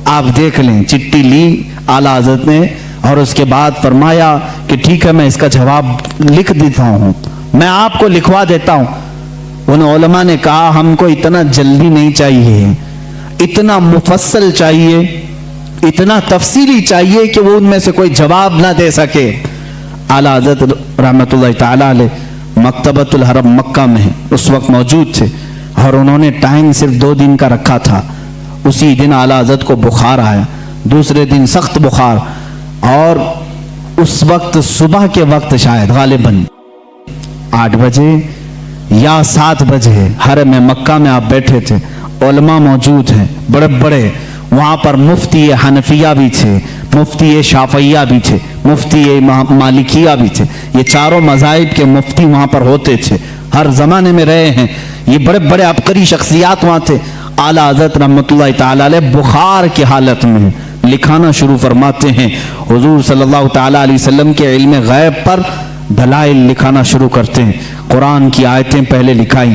آپ دیکھ لیں۔ چٹھی لی اعلیٰ حضرت نے اور اس کے بعد فرمایا کہ ٹھیک ہے، میں اس کا جواب لکھ دیتا ہوں، میں آپ کو لکھوا دیتا ہوں۔ ان علماء نے کہا ہم کو اتنا جلدی نہیں چاہیے، اتنا مفصل چاہیے، اتنا تفصیلی چاہیے کہ وہ ان میں سے کوئی جواب نہ دے سکے۔ اعلیٰ حضرت رحمت اللہ تعالیٰ علیہ مکتبۃ الحرم مکہ میں اس وقت موجود تھے اور انہوں نے ٹائم صرف 2 دن کا رکھا تھا۔ اسی دن اعلیٰ حضرت کو بخار آیا، دوسرے دن سخت بخار، اور اس وقت صبح کے وقت شاید غالباً 8 بجے یا 7 بجے حرم مکہ میں آپ بیٹھے تھے، علماء موجود ہیں بڑے بڑے، وہاں پر مفتی حنفیہ بھی تھے، مفتی شافعیہ بھی تھے، مفتی مالکیہ بھی تھے، یہ 4 مذاہب کے مفتی وہاں پر ہوتے تھے، ہر زمانے میں رہے ہیں، یہ بڑے بڑے عبقری شخصیات وہاں تھے۔ اعلیٰ حضرت رحمت اللہ تعالیٰ علیہ بخار کی حالت میں لکھانا شروع فرماتے ہیں، حضور صلی اللہ تعالیٰ علیہ وسلم کے علم غیب پر دلائل لکھانا شروع کرتے ہیں۔ قرآن کی آیتیں پہلے لکھائیں،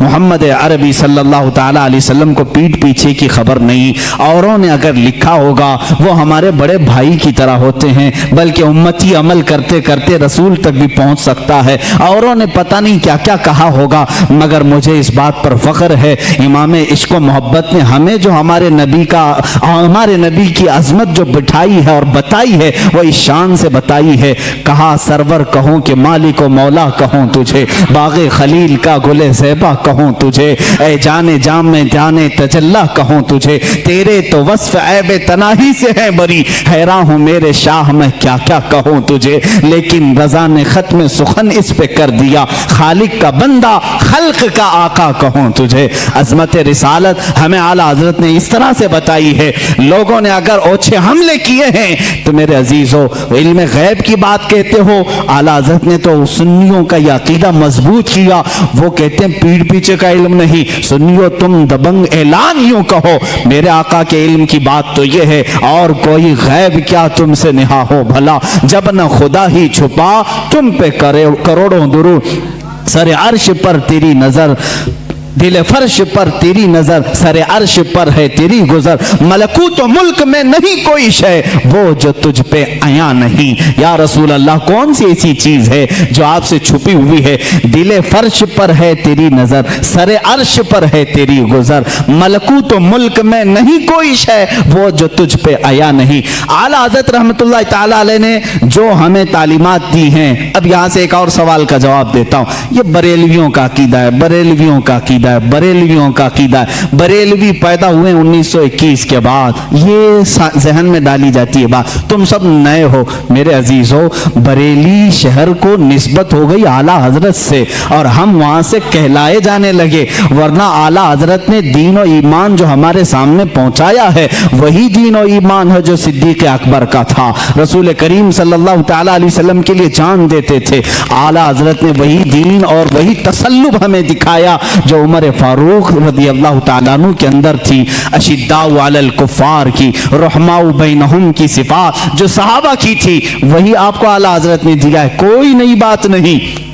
محمد عربی صلی اللہ تعالیٰ علیہ وسلم کو پیٹ پیچھے کی خبر نہیں، اوروں نے اگر لکھا ہوگا وہ ہمارے بڑے بھائی کی طرح ہوتے ہیں، بلکہ امتی عمل کرتے کرتے رسول تک بھی پہنچ سکتا ہے، اوروں نے پتہ نہیں کیا کیا کہا ہوگا، مگر مجھے اس بات پر فخر ہے امام عشق و محبت نے ہمیں جو ہمارے نبی کی عظمت جو بٹھائی ہے اور بتائی ہے وہ اس شان سے بتائی ہے، کہا سرور کہوں کہ مالک و مولا کہوں تجھے، باغ خلیل کا گل زیبا کہوں تجھے، اے جانے جام میں جانے تجلا کہوں تجھے، تیرے تو وصف عیب تناہی سے ہے بری، حیران ہوں میرے شاہ میں کیا کیا کہوں تجھے، لیکن رضا نے ختم سخن اس پہ کر دیا، خالق کا بندہ خلق کا آقا کہوں تجھے۔ عظمت رسالت ہمیں اعلیٰ حضرت نے اس طرح سے بتائی ہے۔ لوگوں نے اگر اوچھے حملے کیے ہیں تو میرے عزیزو علم غیب کی بات کہتے ہو، اعلیٰ حضرت نے تو سنیوں کا یہ عقیدہ مضبوط کیا، وہ کہتے ہیں پیڑ پیچھے کا علم نہیں، سنیوں تم دبنگ اعلان یوں کہو، میرے آقا کے علم کی بات تو یہ ہے، اور کوئی غیب کیا تم سے نہا ہو بھلا، جب نہ خدا ہی چھپا تم پہ کروڑوں درود، سر عرش پر تیری نظر، دل فرش پر تیری نظر، سر عرش پر ہے تیری گزر، ملکوت و ملک میں نہیں کوئی شے وہ جو تجھ پہ عیاں نہیں۔ یا رسول اللہ کون سی ایسی چیز ہے جو آپ سے چھپی ہوئی ہے؟ دل فرش پر ہے تیری نظر، سر عرش پر ہے تیری گزر، ملکوت و ملک میں نہیں کوئی شے وہ جو تجھ پہ عیاں نہیں۔ اعلیٰ حضرت رحمت اللہ تعالیٰ علیہ نے جو ہمیں تعلیمات دی ہیں، اب یہاں سے ایک اور سوال کا جواب دیتا ہوں۔ یہ بریلویوں کا عقیدہ ہے، بریلویوں کا عقیدہ ہے، بریلویوں کا عقیدہ ہے، بریلوی پیدا ہوئے 1921 کے بعد، یہ ذہن میں ڈالی جاتی ہے بات، تم سب نئے ہو میرے عزیزو، بریلی شہر کو نسبت ہو گئی اعلیٰ حضرت سے اور ہم وہاں سے کہلائے جانے لگے، ورنہ اعلیٰ حضرت نے دین و ایمان جو ہمارے سامنے پہنچایا ہے وہی دین و ایمان ہے جو صدیق اکبر کا تھا، رسول کریم صلی اللہ تعالیٰ علیہ وسلم کے لیے جان دیتے تھے، اعلیٰ حضرت نے وہی دین اور وہی تسلب ہمیں دکھایا جو عمر فاروق رضی اللہ تعالیٰ عنہ کے اندر تھی، اشداء علی الکفار کی، رحماء بینہم کی صفات جو صحابہ کی تھی وہی آپ کو اعلیٰ حضرت نے دیا ہے، کوئی نئی بات نہیں،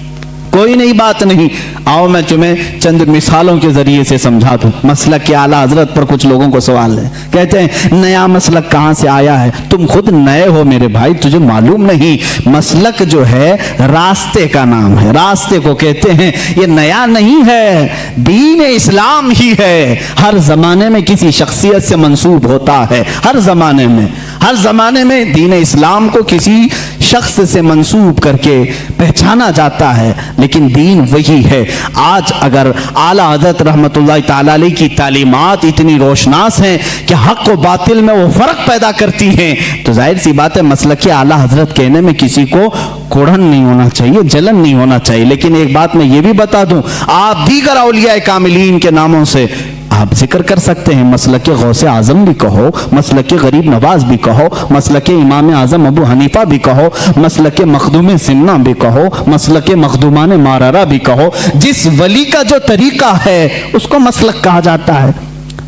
کوئی نئی بات نہیں۔ آؤ میں تمہیں چند مثالوں کے ذریعے سے سمجھا دوں۔ مسلک کے اعلیٰ حضرت پر کچھ لوگوں کو سوال ہے، کہتے ہیں نیا مسلک کہاں سے آیا ہے؟ تم خود نئے ہو میرے بھائی، تجھے معلوم نہیں، مسلک جو ہے راستے کا نام ہے، راستے کو کہتے ہیں، یہ نیا نہیں ہے، دین اسلام ہی ہے، ہر زمانے میں کسی شخصیت سے منسوب ہوتا ہے، ہر زمانے میں دین اسلام کو کسی شخص سے منسوب کر کے پہچانا جاتا ہے، لیکن دین وہی ہے۔ آج اگر اعلیٰ حضرت رحمت اللہ تعالیٰ علیہ کی تعلیمات اتنی روشناس ہیں کہ حق و باطل میں وہ فرق پیدا کرتی ہیں، تو ظاہر سی بات ہے مسلک اعلیٰ حضرت کہنے میں کسی کو کوڑھن نہیں ہونا چاہیے، جلن نہیں ہونا چاہیے، لیکن ایک بات میں یہ بھی بتا دوں، آپ دیگر اولیاء کاملین کے ناموں سے آپ ذکر کر سکتے ہیں، مسلک غوث اعظم بھی کہو، مسلک غریب نواز بھی کہو، مسلک امام اعظم ابو حنیفہ بھی کہو، مسلک مخدوم سمنا بھی کہو، مسلک مخدومان مارارہ بھی کہو، جس ولی کا جو طریقہ ہے اس کو مسلک کہا جاتا ہے۔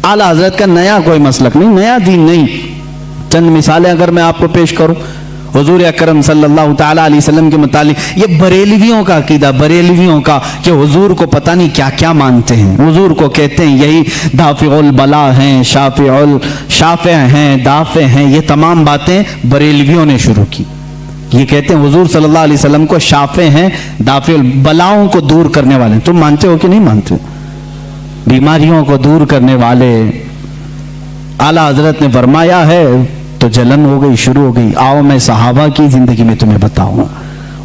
اعلیٰ حضرت کا نیا کوئی مسلک نہیں، نیا دین نہیں۔ چند مثالیں اگر میں آپ کو پیش کروں، حضور اکرم صلی اللہ تعالیٰ علیہ وسلم کے متعلق یہ بریلویوں کا عقیدہ، بریلویوں کا کہ حضور کو پتہ نہیں کیا کیا مانتے ہیں، حضور کو کہتے ہیں یہی دافع البلا ہیں، شافع ہیں، دافع ہیں، یہ تمام باتیں بریلویوں نے شروع کی۔ یہ کہتے ہیں حضور صلی اللہ علیہ وسلم کو شافع ہیں، دافع البلاؤں کو دور کرنے والے ہیں۔ تم مانتے ہو کہ نہیں مانتے؟ بیماریوں کو دور کرنے والے اعلیٰ حضرت نے فرمایا ہے تو جلن ہو گئی، شروع ہو گئی۔ آؤ میں صحابہ کی زندگی میں تمہیں بتاؤں۔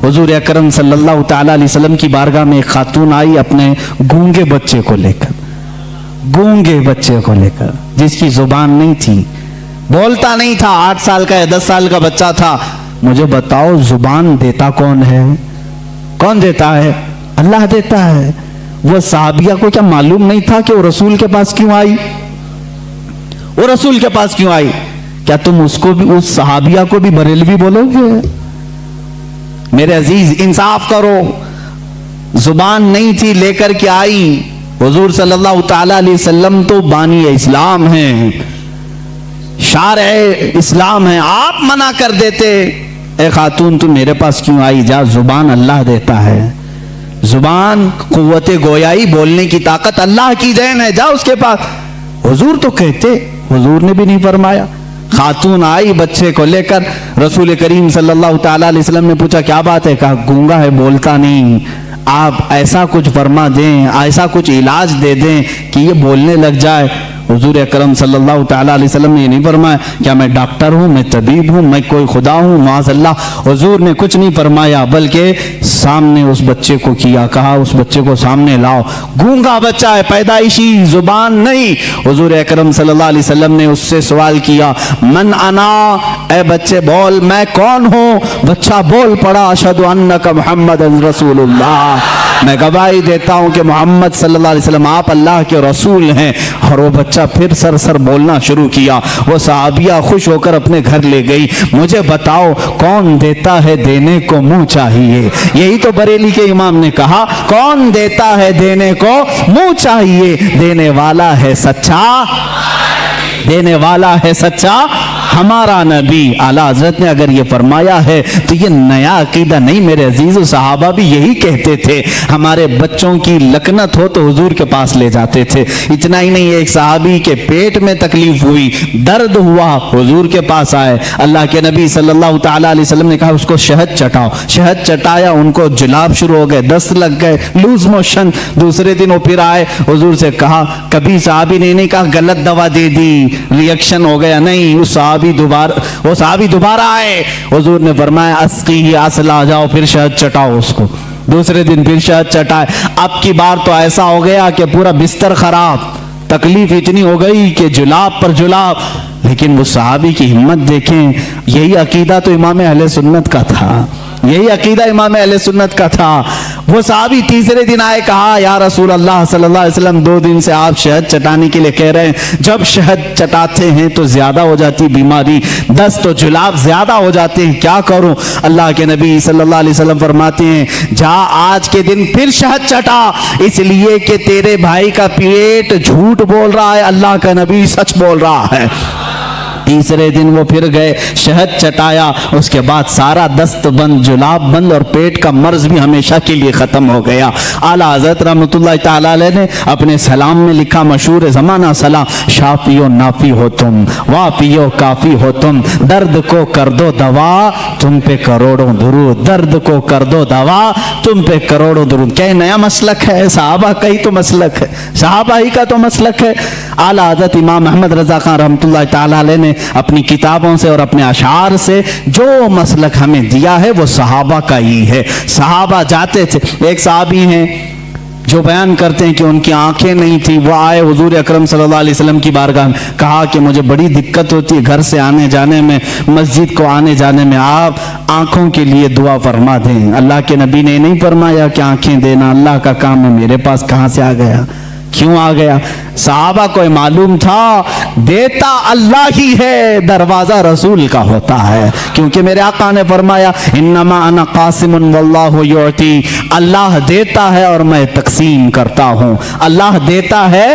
حضور اکرم صلی اللہ تعالیٰ علیہ وسلم کی بارگاہ میں ایک خاتون آئی اپنے گونگے بچے کو لے کر، جس کی زبان نہیں تھی، بولتا نہیں تھا، 8 سال کا یا 10 سال کا بچہ تھا۔ مجھے بتاؤ زبان دیتا کون ہے؟ کون دیتا ہے؟ اللہ دیتا ہے۔ وہ صحابیہ کو کیا معلوم نہیں تھا کہ وہ رسول کے پاس کیوں آئی؟ کیا تم اس کو بھی، اس صحابیہ کو بھی بریلوی بولو گے؟ میرے عزیز انصاف کرو، زبان نہیں تھی، لے کر کے آئی۔ حضور صلی اللہ تعالیٰ علیہ وسلم تو بانی اسلام ہیں، شارع اسلام ہیں، آپ منع کر دیتے، اے خاتون تم میرے پاس کیوں آئی؟ جا، زبان اللہ دیتا ہے، زبان، قوت گویائی، بولنے کی طاقت اللہ کی دین ہے، جا اس کے پاس۔ حضور تو کہتے، حضور نے بھی نہیں فرمایا۔ خاتون آئی بچے کو لے کر، رسول کریم صلی اللہ تعالی علیہ وسلم نے پوچھا کیا بات ہے؟ کہا گونگا ہے، بولتا نہیں، آپ ایسا کچھ فرما دیں، ایسا کچھ علاج دے دیں کہ یہ بولنے لگ جائے۔ حضور اکرم صلی اللہ تعالیٰ علیہ وسلم نے یہ نہیں فرمایا کیا میں ڈاکٹر ہوں، میں طبیب ہوں، میں کوئی خدا ہوں، معاذ اللہ۔ حضور نے کچھ نہیں فرمایا، بلکہ سامنے اس بچے کو کیا، کہا اس بچے کو سامنے لاؤ، گونگا بچہ ہے، پیدائشی، زبان نہیں۔ حضور اکرم صلی اللہ علیہ وسلم نے اس سے سوال کیا من انا، اے بچے بول میں کون ہوں؟ بچہ بول پڑا اشہد انک محمد رسول اللہ، میں گواہی دیتا ہوں کہ محمد صلی اللہ علیہ وسلم آپ اللہ کے رسول ہیں۔ اور وہ بچہ پھر سر سر بولنا شروع کیا۔ وہ صحابیہ خوش ہو کر اپنے گھر لے گئی۔ مجھے بتاؤ کون دیتا ہے دینے کو منہ چاہیے؟ یہی تو بریلی کے امام نے کہا، کون دیتا ہے دینے کو منہ چاہیے؟ دینے والا ہے سچا، دینے والا ہے سچا ہمارا نبی۔ اعلیٰ حضرت نے اگر یہ فرمایا ہے تو یہ نیا عقیدہ نہیں میرے عزیز، صحابہ بھی یہی کہتے تھے۔ ہمارے بچوں کی لکنت ہو تو حضور کے پاس لے جاتے تھے۔ اتنا ہی نہیں، ایک صحابی کے پیٹ میں تکلیف ہوئی، درد ہوا، حضور کے پاس آئے، اللہ کے نبی صلی اللہ تعالیٰ علیہ وسلم نے کہا اس کو شہد چٹاؤ۔ شہد چٹایا، ان کو جلاب شروع ہو گئے، دست لگ گئے، لوز موشن۔ دوسرے دن وہ پھر آئے، حضور سے کہا، کبھی صحابی نے نہیں کہا غلط دوا دے دی، ریئیکشن ہو گیا، نہیں، وہ صحابی دوبارہ آئے، حضور نے فرمایا اسقی اصلا، جاؤ پھر شہد چٹاؤ اس کو۔ دوسرے دن پھر شہد چٹائے۔ اب کی بار تو ایسا ہو گیا کہ پورا بستر خراب، تکلیف اتنی ہو گئی کہ جلاب پر جلاب۔ لیکن وہ صحابی کی ہمت دیکھیں، یہی عقیدہ تو امام اہل سنت کا تھا، یہی عقیدہ امام اہل سنت کا تھا۔ وہ صحابی تیسرے دن آئے، کہا یا رسول اللہ صلی اللہ علیہ وسلم 2 دن سے آپ شہد چٹانے کے لیے کہہ رہے ہیں، جب شہد چٹاتے ہیں تو زیادہ ہو جاتی بیماری، دست و جلاب زیادہ ہو جاتے ہیں، کیا کروں؟ اللہ کے نبی صلی اللہ علیہ وسلم فرماتے ہیں جا آج کے دن پھر شہد چٹا، اس لیے کہ تیرے بھائی کا پیٹ جھوٹ بول رہا ہے، اللہ کا نبی سچ بول رہا ہے۔ تیسرے دن وہ پھر گئے، شہد چٹایا، اس کے بعد سارا دست بند، جلاب بند، اور پیٹ کا مرض بھی ہمیشہ کے لیے ختم ہو گیا۔ اعلیٰ حضرت رحمۃ اللہ تعالی علیہ نے اپنے سلام میں لکھا، مشہور زمانہ سلام، شافی و نافی ہو تم، وافی و کافی ہو تم، درد کو کر دو دوا تم پہ کروڑوں درود، درد کو کر دو دوا تم پہ کروڑوں درود۔ کیا نیا مسلک ہے؟ صحابہ کا ہی تو مسلک ہے، صحابہ ہی کا تو مسلک ہے۔ اعلیٰ حضرت امام احمد رضا خان رحمۃ اللہ تعالی علیہ نے اپنی کتابوں سے اور اپنے اشعار سے جو مسلک ہمیں دیا ہے وہ صحابہ کا ہی ہے۔ صحابہ جاتے تھے، ایک صحابی ہیں جو بیان کرتے ہیں کہ ان کی آنکھیں نہیں تھی، وہ آئے حضور اکرم صلی اللہ علیہ وسلم کی بارگاہ میں، کہا کہ مجھے بڑی دقت ہوتی ہے گھر سے آنے جانے میں، مسجد کو آنے جانے میں، آپ آنکھوں کے لیے دعا فرما دیں۔ اللہ کے نبی نے نہیں فرمایا کہ آنکھیں دینا اللہ کا کام ہے، میرے پاس کہاں سے آ گیا، کیوں آ گیا؟ صحابہ کو معلوم تھا دیتا اللہ ہی ہے، دروازہ رسول کا ہوتا ہے، کیونکہ میرے آقا نے فرمایا انما انا قاسم واللہ یعطی، اللہ دیتا ہے اور میں تقسیم کرتا ہوں، اللہ دیتا ہے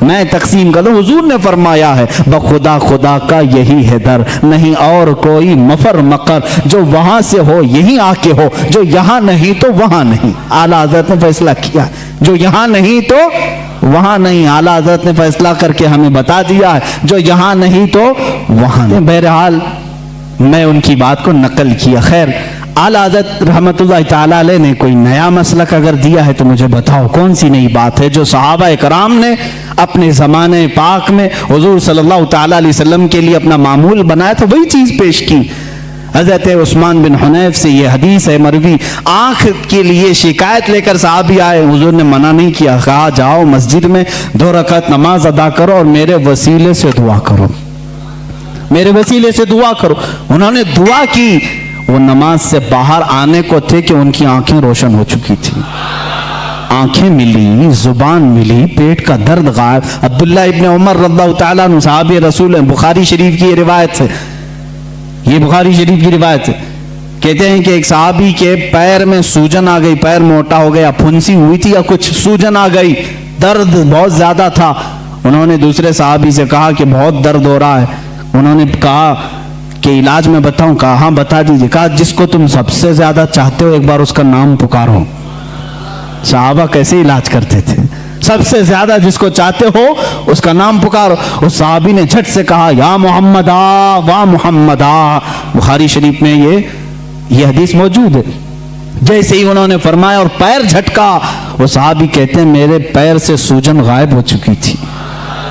میں تقسیم کرتا ہوں۔ حضور نے فرمایا ہے بخدا خدا کا یہی ہے در، نہیں اور کوئی مفر مقر، جو وہاں سے ہو یہیں آ کے ہو، جو یہاں نہیں تو وہاں نہیں۔ اعلیٰ حضرت نے فیصلہ کیا، جو یہاں نہیں تو وہاں نہیں، اعلیٰ حضرت نے فیصلہ کر کے ہمیں بتا دیا ہے جو یہاں نہیں تو وہاں نہیں۔ بہرحال میں ان کی بات کو نقل کیا۔ خیر، اعلیٰ حضرت رحمت اللہ تعالیٰ علیہ نے کوئی نیا مسلک اگر دیا ہے تو مجھے بتاؤ کون سی نئی بات ہے جو صحابہ کرام نے اپنے زمانے پاک میں حضور صلی اللہ تعالیٰ علیہ وسلم کے لیے اپنا معمول بنایا تھا، وہی چیز پیش کی۔ حضرت عثمان بن حنیف سے یہ حدیث ہے مروی، آنکھ کے لیے شکایت لے کر صحابی آئے، حضور نے منع نہیں کیا، کہا جاؤ مسجد میں 2 رکعت نماز ادا کرو اور میرے وسیلے سے دعا کرو، میرے وسیلے سے دعا کرو۔ انہوں نے دعا کی، وہ نماز سے باہر آنے کو تھے کہ ان کی آنکھیں روشن ہو چکی تھی، آنکھیں ملی، زبان ملی، پیٹ کا درد غائب۔ عبداللہ ابن عمر رضی اللہ تعالیٰ عنہ صحابی رسول ہیں، بخاری شریف کی یہ روایت ہے، یہ بخاری شریف کی روایت ہے، کہتے ہیں کہ ایک صحابی کے پیر میں سوجن آ گئی، پیر موٹا ہو گیا، پھنسی ہوئی تھی یا کچھ، سوجن آ گئی، درد بہت زیادہ تھا۔ انہوں نے دوسرے صحابی سے کہا کہ بہت درد ہو رہا ہے، انہوں نے کہا کہ علاج میں بتاؤں؟ کہا ہاں بتا دیجیے۔ کہا جس کو تم سب سے زیادہ چاہتے ہو ایک بار اس کا نام پکارو، صحابہ کیسے علاج کرتے تھے؟ سب سے زیادہ جس کو چاہتے ہو اس کا نام پکارو. اس صحابی نے جھٹ سے کہا یا محمد آ وا محمد آ. بخاری شریف میں یہ حدیث موجود ہے. جیسے ہی انہوں نے فرمایا اور پیر جھٹکا, وہ صحابی کہتے ہیں میرے پیر سے سوجن غائب ہو چکی تھی,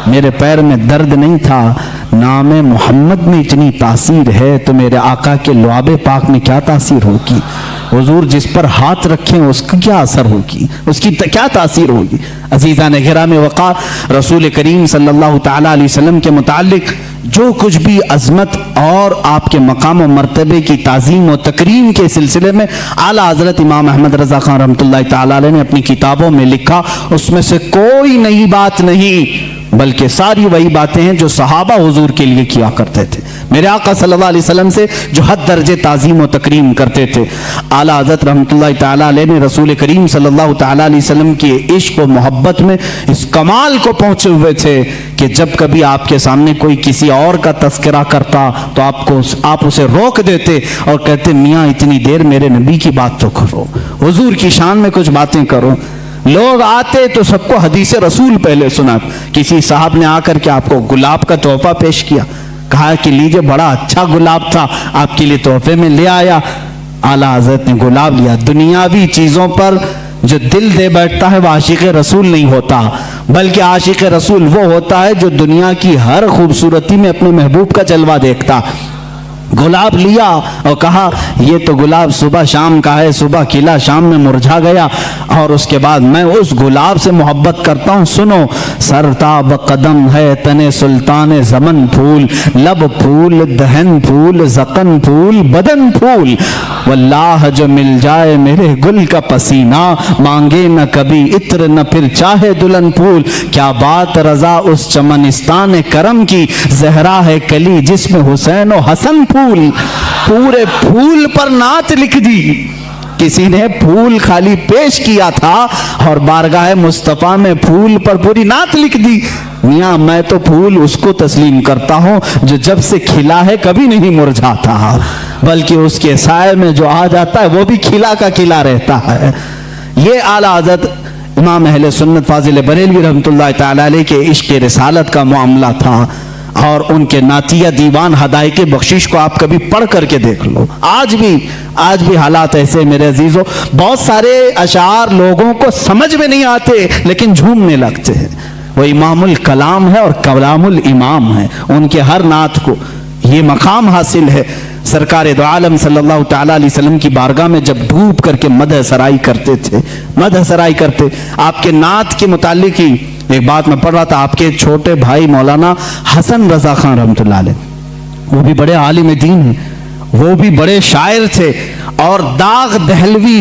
میرے پیر میں درد نہیں تھا. نام محمد میں اتنی تاثیر ہے تو میرے آقا کے لعاب پاک میں کیا تاثیر ہوگی؟ حضور جس پر ہاتھ رکھیں اس کا کیا اثر ہوگی, اس کی کیا تاثیر ہوگی؟ عزیزان گرام وقار, رسول کریم صلی اللہ تعالی علیہ وسلم کے متعلق جو کچھ بھی عظمت اور آپ کے مقام و مرتبے کی تعظیم و تکریم کے سلسلے میں اعلیٰ حضرت امام احمد رضا خان رحمۃ اللہ تعالی علیہ نے اپنی کتابوں میں لکھا, اس میں سے کوئی نئی بات نہیں, بلکہ ساری وہی باتیں ہیں جو صحابہ حضور کے لیے کیا کرتے تھے, میرے آقا صلی اللہ علیہ وسلم سے جو حد درجے تعظیم و تکریم کرتے تھے. اعلیٰ حضرت رحمۃ اللہ تعالیٰ علیہ نے رسول کریم صلی اللہ تعالیٰ علیہ وسلم کی عشق و محبت میں اس کمال کو پہنچے ہوئے تھے کہ جب کبھی آپ کے سامنے کوئی کسی اور کا تذکرہ کرتا تو آپ اسے روک دیتے اور کہتے میاں اتنی دیر میرے نبی کی بات تو کرو, حضور کی شان میں کچھ باتیں کرو. لوگ آتے تو سب کو حدیث رسول پہلے سنا. کسی صاحب نے آ کر کے آپ کو گلاب کا تحفہ پیش کیا, کہا کہ لیجئے بڑا اچھا گلاب تھا, آپ کے لیے تحفے میں لے آیا. اعلیٰ حضرت نے گلاب لیا. دنیاوی چیزوں پر جو دل دے بیٹھتا ہے وہ عاشق رسول نہیں ہوتا, بلکہ عاشق رسول وہ ہوتا ہے جو دنیا کی ہر خوبصورتی میں اپنے محبوب کا جلوہ دیکھتا. گلاب لیا اور کہا یہ تو گلاب صبح شام کا ہے, صبح کھلا شام میں مرجھا گیا, اور اس کے بعد میں اس گلاب سے محبت کرتا ہوں. سنو, سرتاب قدم ہے تنے سلطان زمن پھول, لب پھول دہن پھول زقن پھول بدن پھول, واللہ جو مل جائے میرے گل کا پسینہ, مانگے نہ کبھی عطر نہ پھر چاہے دلہن پھول. کیا بات رضا اس چمنستان کرم کی, زہرا ہے کلی جس میں حسین و حسن پھول. پورے پھول پر نعت لکھ دی. کسی نے پھول خالی پیش کیا تھا اور بارگاہ مصطفیٰ میں پھول پر پوری نعت لکھ دی. میاں میں تو پھول اس کو تسلیم کرتا ہوں جو جب سے کھلا ہے کبھی نہیں مرجھاتا, بلکہ اس کے سائے میں جو آ جاتا ہے وہ بھی کھلا کا کھلا رہتا ہے. یہ اعلیٰ حضرت امام اہل سنت فاضل بریلوی رحمۃ اللہ تعالی علیہ کے عشق رسالت کا معاملہ تھا. اور ان کے نعتیہ دیوان ہدایق بخشش کو آپ کبھی پڑھ کر کے دیکھ لو. آج بھی حالات ایسے میرے عزیزو, بہت سارے اشعار لوگوں کو سمجھ میں نہیں آتے لیکن جھومنے لگتے ہیں. وہ امام الکلام ہے اور کلام الامام ہے, ان کے ہر نعت کو یہ مقام حاصل ہے. سرکار دو عالم صلی اللہ تعالیٰ علیہ وسلم کی بارگاہ میں جب ڈوب کر کے مدح سرائی کرتے تھے, مدح سرائی کرتے, آپ کے نعت کے متعلق ہی ایک بات میں پڑھ رہا تھا. آپ کے چھوٹے بھائی مولانا حسن رضا خان رحمۃ اللہ علیہ, وہ بھی بڑے عالم دین ہیں, وہ بھی بڑے شاعر تھے, اور داغ دہلوی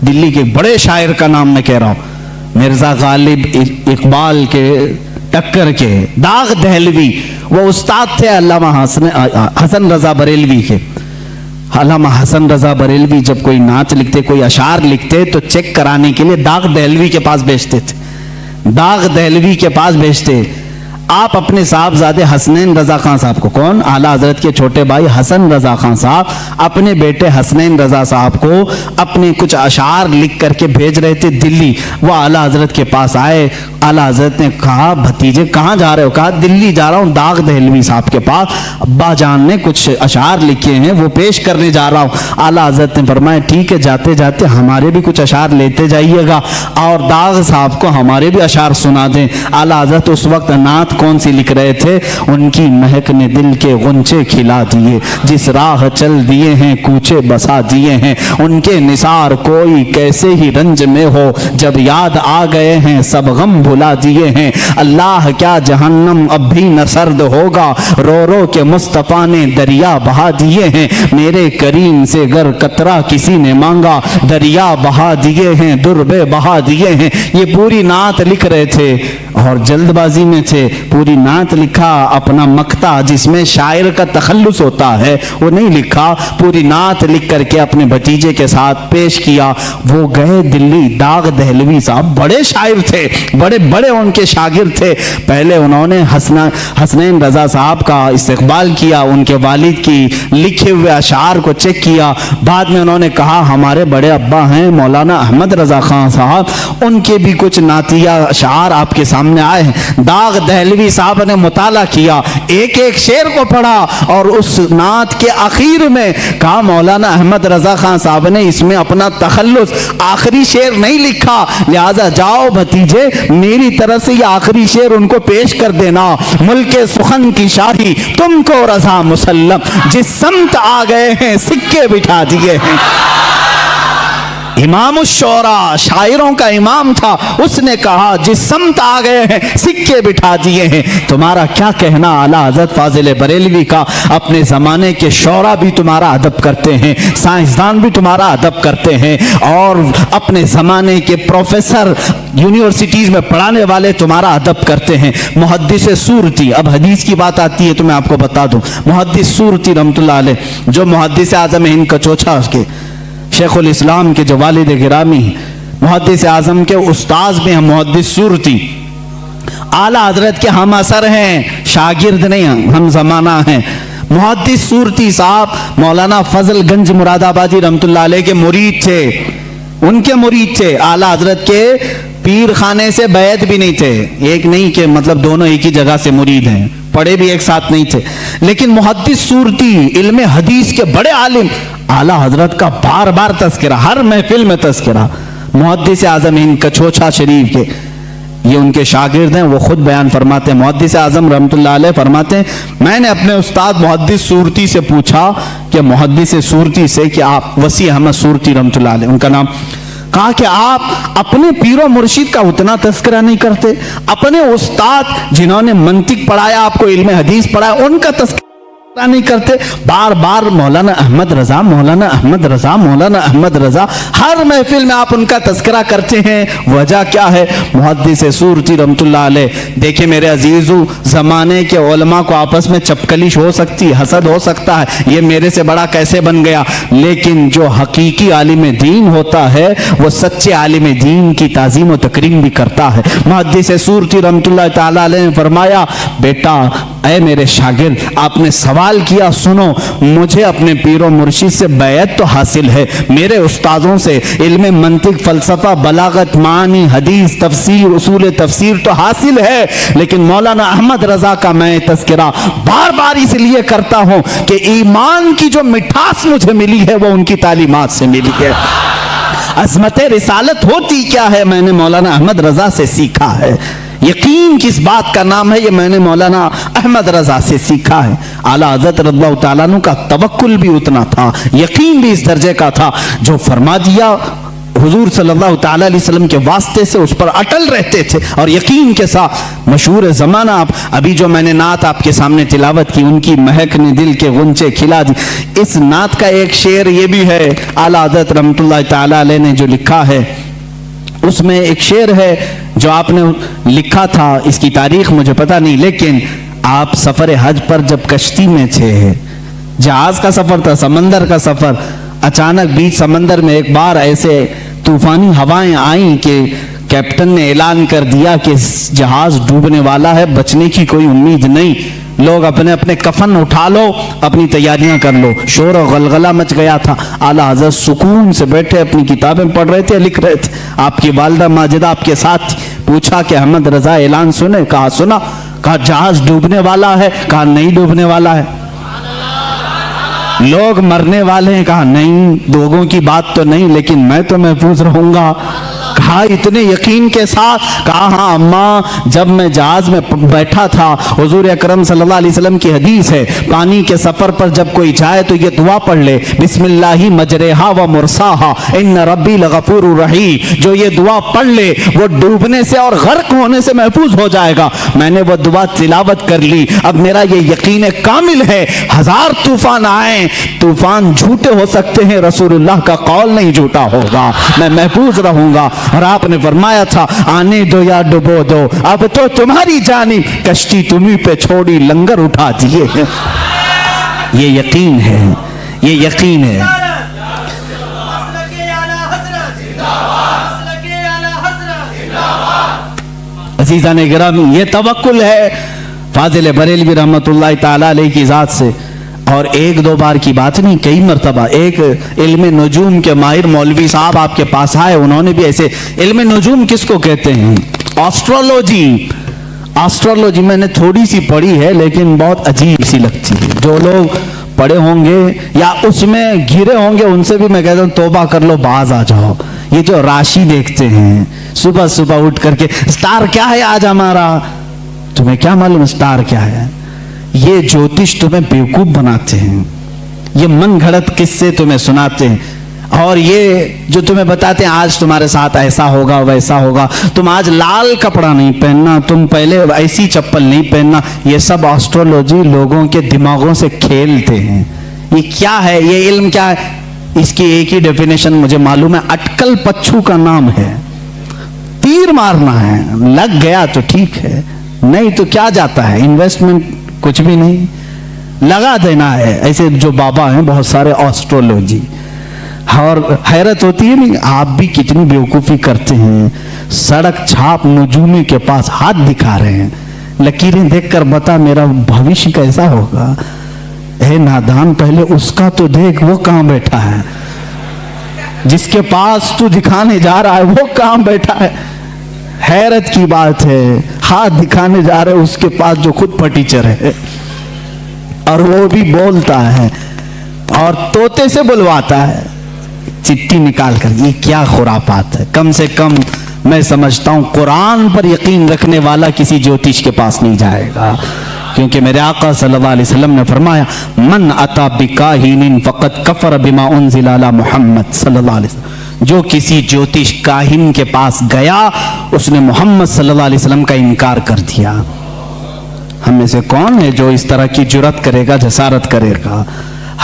دلی کے بڑے شاعر کا نام میں کہہ رہا ہوں, مرزا غالب اقبال کے ٹکر کے داغ دہلوی, وہ استاد تھے علامہ حسن رضا بریلوی کے. علامہ حسن رضا بریلوی جب کوئی نعت لکھتے, کوئی اشعار لکھتے تو چیک کرانے کے لیے داغ دہلوی کے پاس بھیجتے تھے. داغ دہلوی کے پاس بھیجتے. آپ اپنے صاحبزادے حسنین رضا خان صاحب کو, کون, اعلیٰ حضرت کے چھوٹے بھائی حسن رضا خان صاحب, اپنے بیٹے حسنین رضا صاحب کو اپنے کچھ اشعار لکھ کر کے بھیج رہے تھے دلی. وہ اعلیٰ حضرت کے پاس آئے. اعلیٰ حضرت نے کہا بھتیجے کہاں جا رہے ہو؟ کہا دلی جا رہا ہوں داغ دہلوی صاحب کے پاس, ابا جان نے کچھ اشعار لکھے ہیں وہ پیش کرنے جا رہا ہوں. اعلیٰ حضرت نے فرمایا ٹھیک ہے, جاتے جاتے ہمارے بھی کچھ اشعار لیتے جائیے گا اور داغ صاحب کو ہمارے بھی اشعار سنا دیں. اعلیٰ حضرت اس وقت نعت کون سی لکھ رہے تھے؟ ان کی مہک نے دل کے غنچے کھلا دیے, جس راہ چل دیے ہیں کوچے بسا دیے ہیں, ان کے نثار کوئی کیسے ہی رنج میں ہو, جب یاد آ گئے ہیں سب غم بھلا دیے ہیں. اللہ کیا جہنم اب بھی نہ سرد ہوگا, رو رو کے مصطفیٰ نے دریا بہا دیے ہیں. میرے کریم سے گر قطرہ کسی نے مانگا, دریا بہا دیے ہیں دربے بہا دیے ہیں. یہ پوری نعت لکھ رہے تھے اور جلد بازی میں تھے، پوری نعت لکھا، اپنا مقطع جس میں شاعر کا تخلص ہوتا ہے وہ نہیں لکھا، پوری نعت لکھ کر کے اپنے بھتیجے کے ساتھ پیش کیا۔ وہ گئے دلی، داغ دہلوی صاحب بڑے شاعر تھے، بڑے بڑے ان کے شاگرد تھے۔ پہلے انہوں نے حسنین رضا صاحب کا استقبال کیا، ان کے والد کی لکھے ہوئے اشعار کو چیک کیا، بعد میں انہوں نے کہا ہمارے بڑے ابا ہیں مولانا احمد رضا خان صاحب، ان کے بھی کچھ نعتیہ اشعار آپ کے سامنے آئے ہیں۔ داغ دہلوی صاحب نے مطالعہ کیا، ایک ایک شعر کو پڑھا اور اس نعت کے آخر میں کہا مولانا احمد رضا خان صاحب نے اس میں اپنا تخلص آخری شعر نہیں لکھا، لہذا جاؤ بھتیجے میری طرف سے یہ آخری شعر ان کو پیش کر دینا۔ ملک سخن کی شاہی تم کو رضا مسلم، جس سمت آ گئے ہیں سکے بٹھا دیے ہیں۔ امام الشعراء، شاعروں کا امام تھا، اس نے کہا جس سمت آ گئے ہیں سکے بٹھا دیے ہیں۔ تمہارا کیا کہنا اعلیٰ حضرت فاضل بریلوی کا، اپنے زمانے کے شعراء بھی تمہارا ادب کرتے ہیں، سائنسدان بھی تمہارا ادب کرتے ہیں، اور اپنے زمانے کے پروفیسر یونیورسٹیز میں پڑھانے والے تمہارا ادب کرتے ہیں۔ محدث سورتی، اب حدیث کی بات آتی ہے تو میں آپ کو بتا دوں، محدث سورتی رحمۃ اللہ علیہ جو محدث اعظم ہند کچوچھا کے شیخ الاسلام کے جو والد گرامی محدث اعظم کے استاذ بھی ہیں، محدث سورتی اعلیٰ حضرت کے ہم اثر ہیں، شاگرد نہیں، ہم زمانہ ہیں۔ محدث سورتی صاحب مولانا فضل گنج مراد آبادی رحمۃ اللہ علیہ کے مرید تھے، ان کے مرید تھے، اعلیٰ حضرت کے پیر خانے سے بیعت بھی نہیں تھے، ایک نہیں کہ مطلب دونوں ایک ہی جگہ سے مرید ہیں، پڑھے بھی ایک ساتھ نہیں تھے، لیکن محدث سورتی علم حدیث کے بڑے عالم، اعلیٰ حضرت کا بار بار تذکرہ، ہر محفل میں تذکرہ۔ محدث اعظم ہند کچوچھا شریف کے یہ ان کے شاگرد ہیں، وہ خود بیان فرماتے ہیں، محدث اعظم رحمۃ اللہ علیہ فرماتے ہیں میں نے اپنے استاد محدث سورتی سے پوچھا کہ محدث سورتی سے کہ آپ وسیع احمد سورتی رحمۃ اللہ علیہ ان کا نام، کہا کہ آپ اپنے پیر و مرشد کا اتنا تذکرہ نہیں کرتے، اپنے استاد جنہوں نے منطق پڑھایا، آپ کو علم حدیث پڑھایا، ان کا تذکرہ نہیں کرتے، بار بار مولانا احمد رضا، مولانا احمد رضا، مولانا احمد رضا، ہر محفل میں آپ ان کا تذکرہ کرتے ہیں، وجہ کیا ہے؟ محدث سورتی رحمۃ اللہ علیہ۔ دیکھیں میرے عزیزو، زمانے کے علماء کو آپس میں چپکلیش ہو سکتی، حسد ہو سکتا ہے، یہ میرے سے بڑا کیسے بن گیا، لیکن جو حقیقی عالم دین ہوتا ہے وہ سچے عالم دین کی تعظیم و تکریم بھی کرتا ہے۔ محدث سورتی رحمۃ اللہ تعالی علیہ نے فرمایا بیٹا اے میرے شاگرد، آپ نے سوال کیا، سنو، مجھے اپنے پیر و مرشد سے بیعت تو حاصل ہے، میرے استاذوں سے علم منطق، فلسفہ، بلاغت، معنی، حدیث، تفسیر، اصول تفسیر تو حاصل ہے، لیکن مولانا احمد رضا کا میں تذکرہ بار بار اس لیے کرتا ہوں کہ ایمان کی جو مٹھاس مجھے ملی ہے وہ ان کی تعلیمات سے ملی ہے۔ عظمت رسالت ہوتی کیا ہے میں نے مولانا احمد رضا سے سیکھا ہے، یقین کس بات کا نام ہے یہ میں نے مولانا احمد رضا سے سیکھا ہے۔ اعلیٰ حضرت رضی اللہ تعالیٰ عنہ کا توکل بھی اتنا تھا، یقین بھی اس درجے کا تھا، جو فرما دیا حضور صلی اللہ تعالیٰ علیہ وسلم کے واسطے سے اس پر اٹل رہتے تھے اور یقین کے ساتھ۔ مشہور زمانہ آپ ابھی جو میں نے نعت آپ کے سامنے تلاوت کی، ان کی مہک نے دل کے غنچے کھلا دی، اس نعت کا ایک شعر یہ بھی ہے اعلیٰ حضرت رحمۃ اللہ تعالیٰ علیہ نے جو لکھا ہے، اس میں ایک شعر ہے جو آپ نے لکھا تھا، اس کی تاریخ مجھے پتہ نہیں، لیکن آپ سفر حج پر جب کشتی میں تھے، جہاز کا سفر تھا، سمندر کا سفر، اچانک بیچ سمندر میں ایک بار ایسے طوفانی ہوائیں آئیں کہ کیپٹن نے اعلان کر دیا کہ جہاز ڈوبنے والا ہے، بچنے کی کوئی امید نہیں، لوگ اپنے اپنے کفن اٹھا لو، اپنی تیاریاں کر لو۔ شور و غلغلہ مچ گیا تھا، اعلیٰ حضرت سکون سے بیٹھے اپنی کتابیں پڑھ رہے تھے، لکھ رہے تھے، آپ کی والدہ ماجدہ آپ کے ساتھ تھی، پوچھا کہ احمد رضا اعلان سنے؟ کہا سنا۔ کہا جہاز ڈوبنے والا ہے؟ کہا نہیں ڈوبنے والا ہے۔ لوگ مرنے والے ہیں؟ کہا نہیں، لوگوں کی بات تو نہیں، لیکن میں تو محفوظ رہوں گا۔ کہا اتنے یقین کے ساتھ؟ کہا ہاں اماں، جب میں جہاز میں بیٹھا تھا، حضور اکرم صلی اللہ علیہ وسلم کی حدیث ہے، پانی کے سفر پر جب کوئی جائے تو یہ دعا پڑھ لے، بسم اللہ مجرہا و مرساہا ان ربی لغفور رحیم، جو یہ دعا پڑھ لے وہ ڈوبنے سے اور غرق ہونے سے محفوظ ہو جائے گا۔ میں نے وہ دعا تلاوت کر لی، اب میرا یہ یقین کامل ہے، ہزار طوفان آئیں، طوفان جھوٹے ہو سکتے ہیں، رسول اللہ کا قول نہیں جھوٹا ہوگا، میں محفوظ رہوں گا۔ اور آپ نے فرمایا تھا آنے دو یا ڈبو دو، اب تو تمہاری جانب کشتی تمہیں پہ چھوڑی لنگر اٹھا دیے۔ یہ یقین ہے، یہ یقین ہے۔ عزیزان گرامی، یہ توکل ہے فاضل بریلوی رحمت اللہ تعالی علیہ کی ذات سے، اور ایک دو بار کی بات نہیں، کئی مرتبہ۔ ایک علم نجوم کے ماہر مولوی صاحب آپ کے پاس آئے، انہوں نے بھی ایسے، علم نجوم کس کو کہتے ہیں؟ آسٹرولوجی۔ آسٹرولوجی میں نے تھوڑی سی پڑھی ہے لیکن بہت عجیب سی لگتی ہے۔ جو لوگ پڑھے ہوں گے یا اس میں گھرے ہوں گے ان سے بھی میں کہتا ہوں توبہ کر لو، باز آ جاؤ۔ یہ جو راشی دیکھتے ہیں صبح صبح اٹھ کر کے، سٹار کیا ہے آج ہمارا، تمہیں کیا معلوم سٹار کیا ہے؟ یہ جوتش تمہیں بیوقوف بناتے ہیں، یہ من گھڑت قصے تمہیں سناتے ہیں، اور یہ جو تمہیں بتاتے ہیں آج تمہارے ساتھ ایسا ہوگا ویسا ہوگا، تم آج لال کپڑا نہیں پہننا، تم پہلے ایسی چپل نہیں پہننا، یہ سب آسٹرولوجی لوگوں کے دماغوں سے کھیلتے ہیں۔ یہ کیا ہے؟ یہ علم کیا ہے؟ اس کی ایک ہی ڈیفینیشن مجھے معلوم ہے، اٹکل پچھو کا نام ہے، تیر مارنا ہے، لگ گیا تو ٹھیک ہے، نہیں تو کیا جاتا ہے، انویسٹمنٹ کچھ بھی نہیں، لگا دینا ہے۔ ایسے جو بابا ہیں بہت سارے آسٹرولوجی، اور حیرت ہوتی ہے نہیں آپ بھی کتنی بیوقوفی کرتے ہیں، سڑک چھاپ نجومی کے پاس ہاتھ دکھا رہے ہیں، لکیریں دیکھ کر بتا میرا بھوشیہ کیسا ہوگا۔ اے نادان، پہلے اس کا تو دیکھ، وہ کہاں بیٹھا ہے، جس کے پاس تو دکھانے جا رہا ہے وہ کہاں بیٹھا ہے۔ حیرت کی بات ہے، ہاتھ دکھانے جا رہے اس کے پاس جو خود پٹیچر ہے، اور وہ بھی بولتا ہے اور طوطے سے بلواتا ہے چٹھی نکال کر۔ یہ کیا خرافات ہے! کم سے کم میں سمجھتا ہوں قرآن پر یقین رکھنے والا کسی جوتش کے پاس نہیں جائے گا، کیونکہ میرے آقا صلی اللہ علیہ وسلم نے فرمایا من اتا بکاہن فقد کفر بما انزل علی محمد صلی اللہ علیہ وسلم۔ جو کسی جوتش کاہن کے پاس گیا اس نے محمد صلی اللہ علیہ وسلم کا انکار کر دیا۔ ہم میں سے کون ہے جو اس طرح کی جرات کرے گا، جسارت کرے گا؟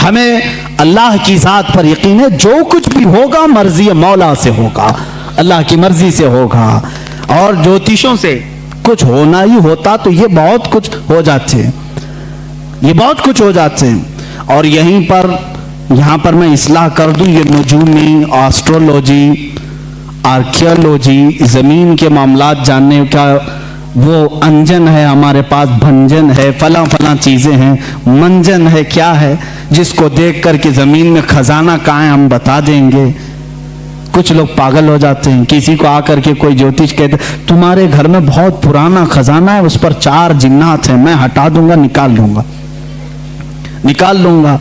ہمیں اللہ کی ذات پر یقین ہے، جو کچھ بھی ہوگا مرضی مولا سے ہوگا، اللہ کی مرضی سے ہوگا، اور جوتشوں سے کچھ ہونا ہی ہوتا تو یہ بہت کچھ ہو جاتے ہیں، یہ بہت کچھ ہو جاتے ہیں۔ اور یہاں پر میں اصلاح کر دوں، یہ نجومی، آسٹرولوجی، آرکیالوجی، زمین کے معاملات جاننے کا وہ انجن ہے ہمارے پاس، بھنجن ہے، فلاں فلاں چیزیں ہیں، منجن ہے، کیا ہے جس کو دیکھ کر کے زمین میں خزانہ کہاں ہے ہم بتا دیں گے۔ کچھ لوگ پاگل ہو جاتے ہیں، کسی کو آ کر کے کوئی جوتش کہتے تمہارے گھر میں بہت پرانا خزانہ ہے، اس پر 4 جنات ہیں، میں ہٹا دوں گا، نکال لوں گا۔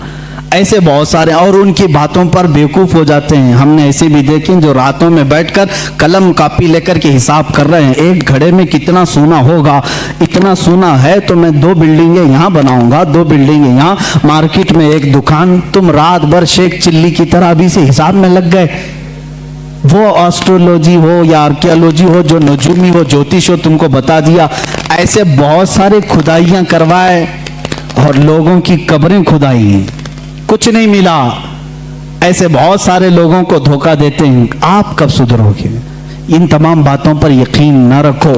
ایسے بہت سارے، اور ان کی باتوں پر بیوقوف ہو جاتے ہیں۔ ہم نے ایسے بھی دیکھیں جو راتوں میں بیٹھ کر قلم کاپی لے کر کے حساب کر رہے ہیں، ایک گھڑے میں کتنا سونا ہوگا، اتنا سونا ہے تو میں 2 بلڈنگیں یہاں بناؤں گا، 2 بلڈنگیں یہاں، مارکیٹ میں 1 دکان۔ تم رات بھر شیخ چلی کی طرح بھی سے حساب میں لگ گئے۔ وہ آسٹرولوجی ہو یا آرکیالوجی ہو، جو نجومی ہو، جوتش ہو، تم کو بتا دیا۔ ایسے بہت سارے کھدائیاں کروائے اور لوگوں کی قبریں کھدائی ہیں، کچھ نہیں ملا۔ ایسے بہت سارے لوگوں کو دھوکہ دیتے ہیں۔ آپ کب سدھرو گے؟ ان تمام باتوں پر یقین نہ رکھو،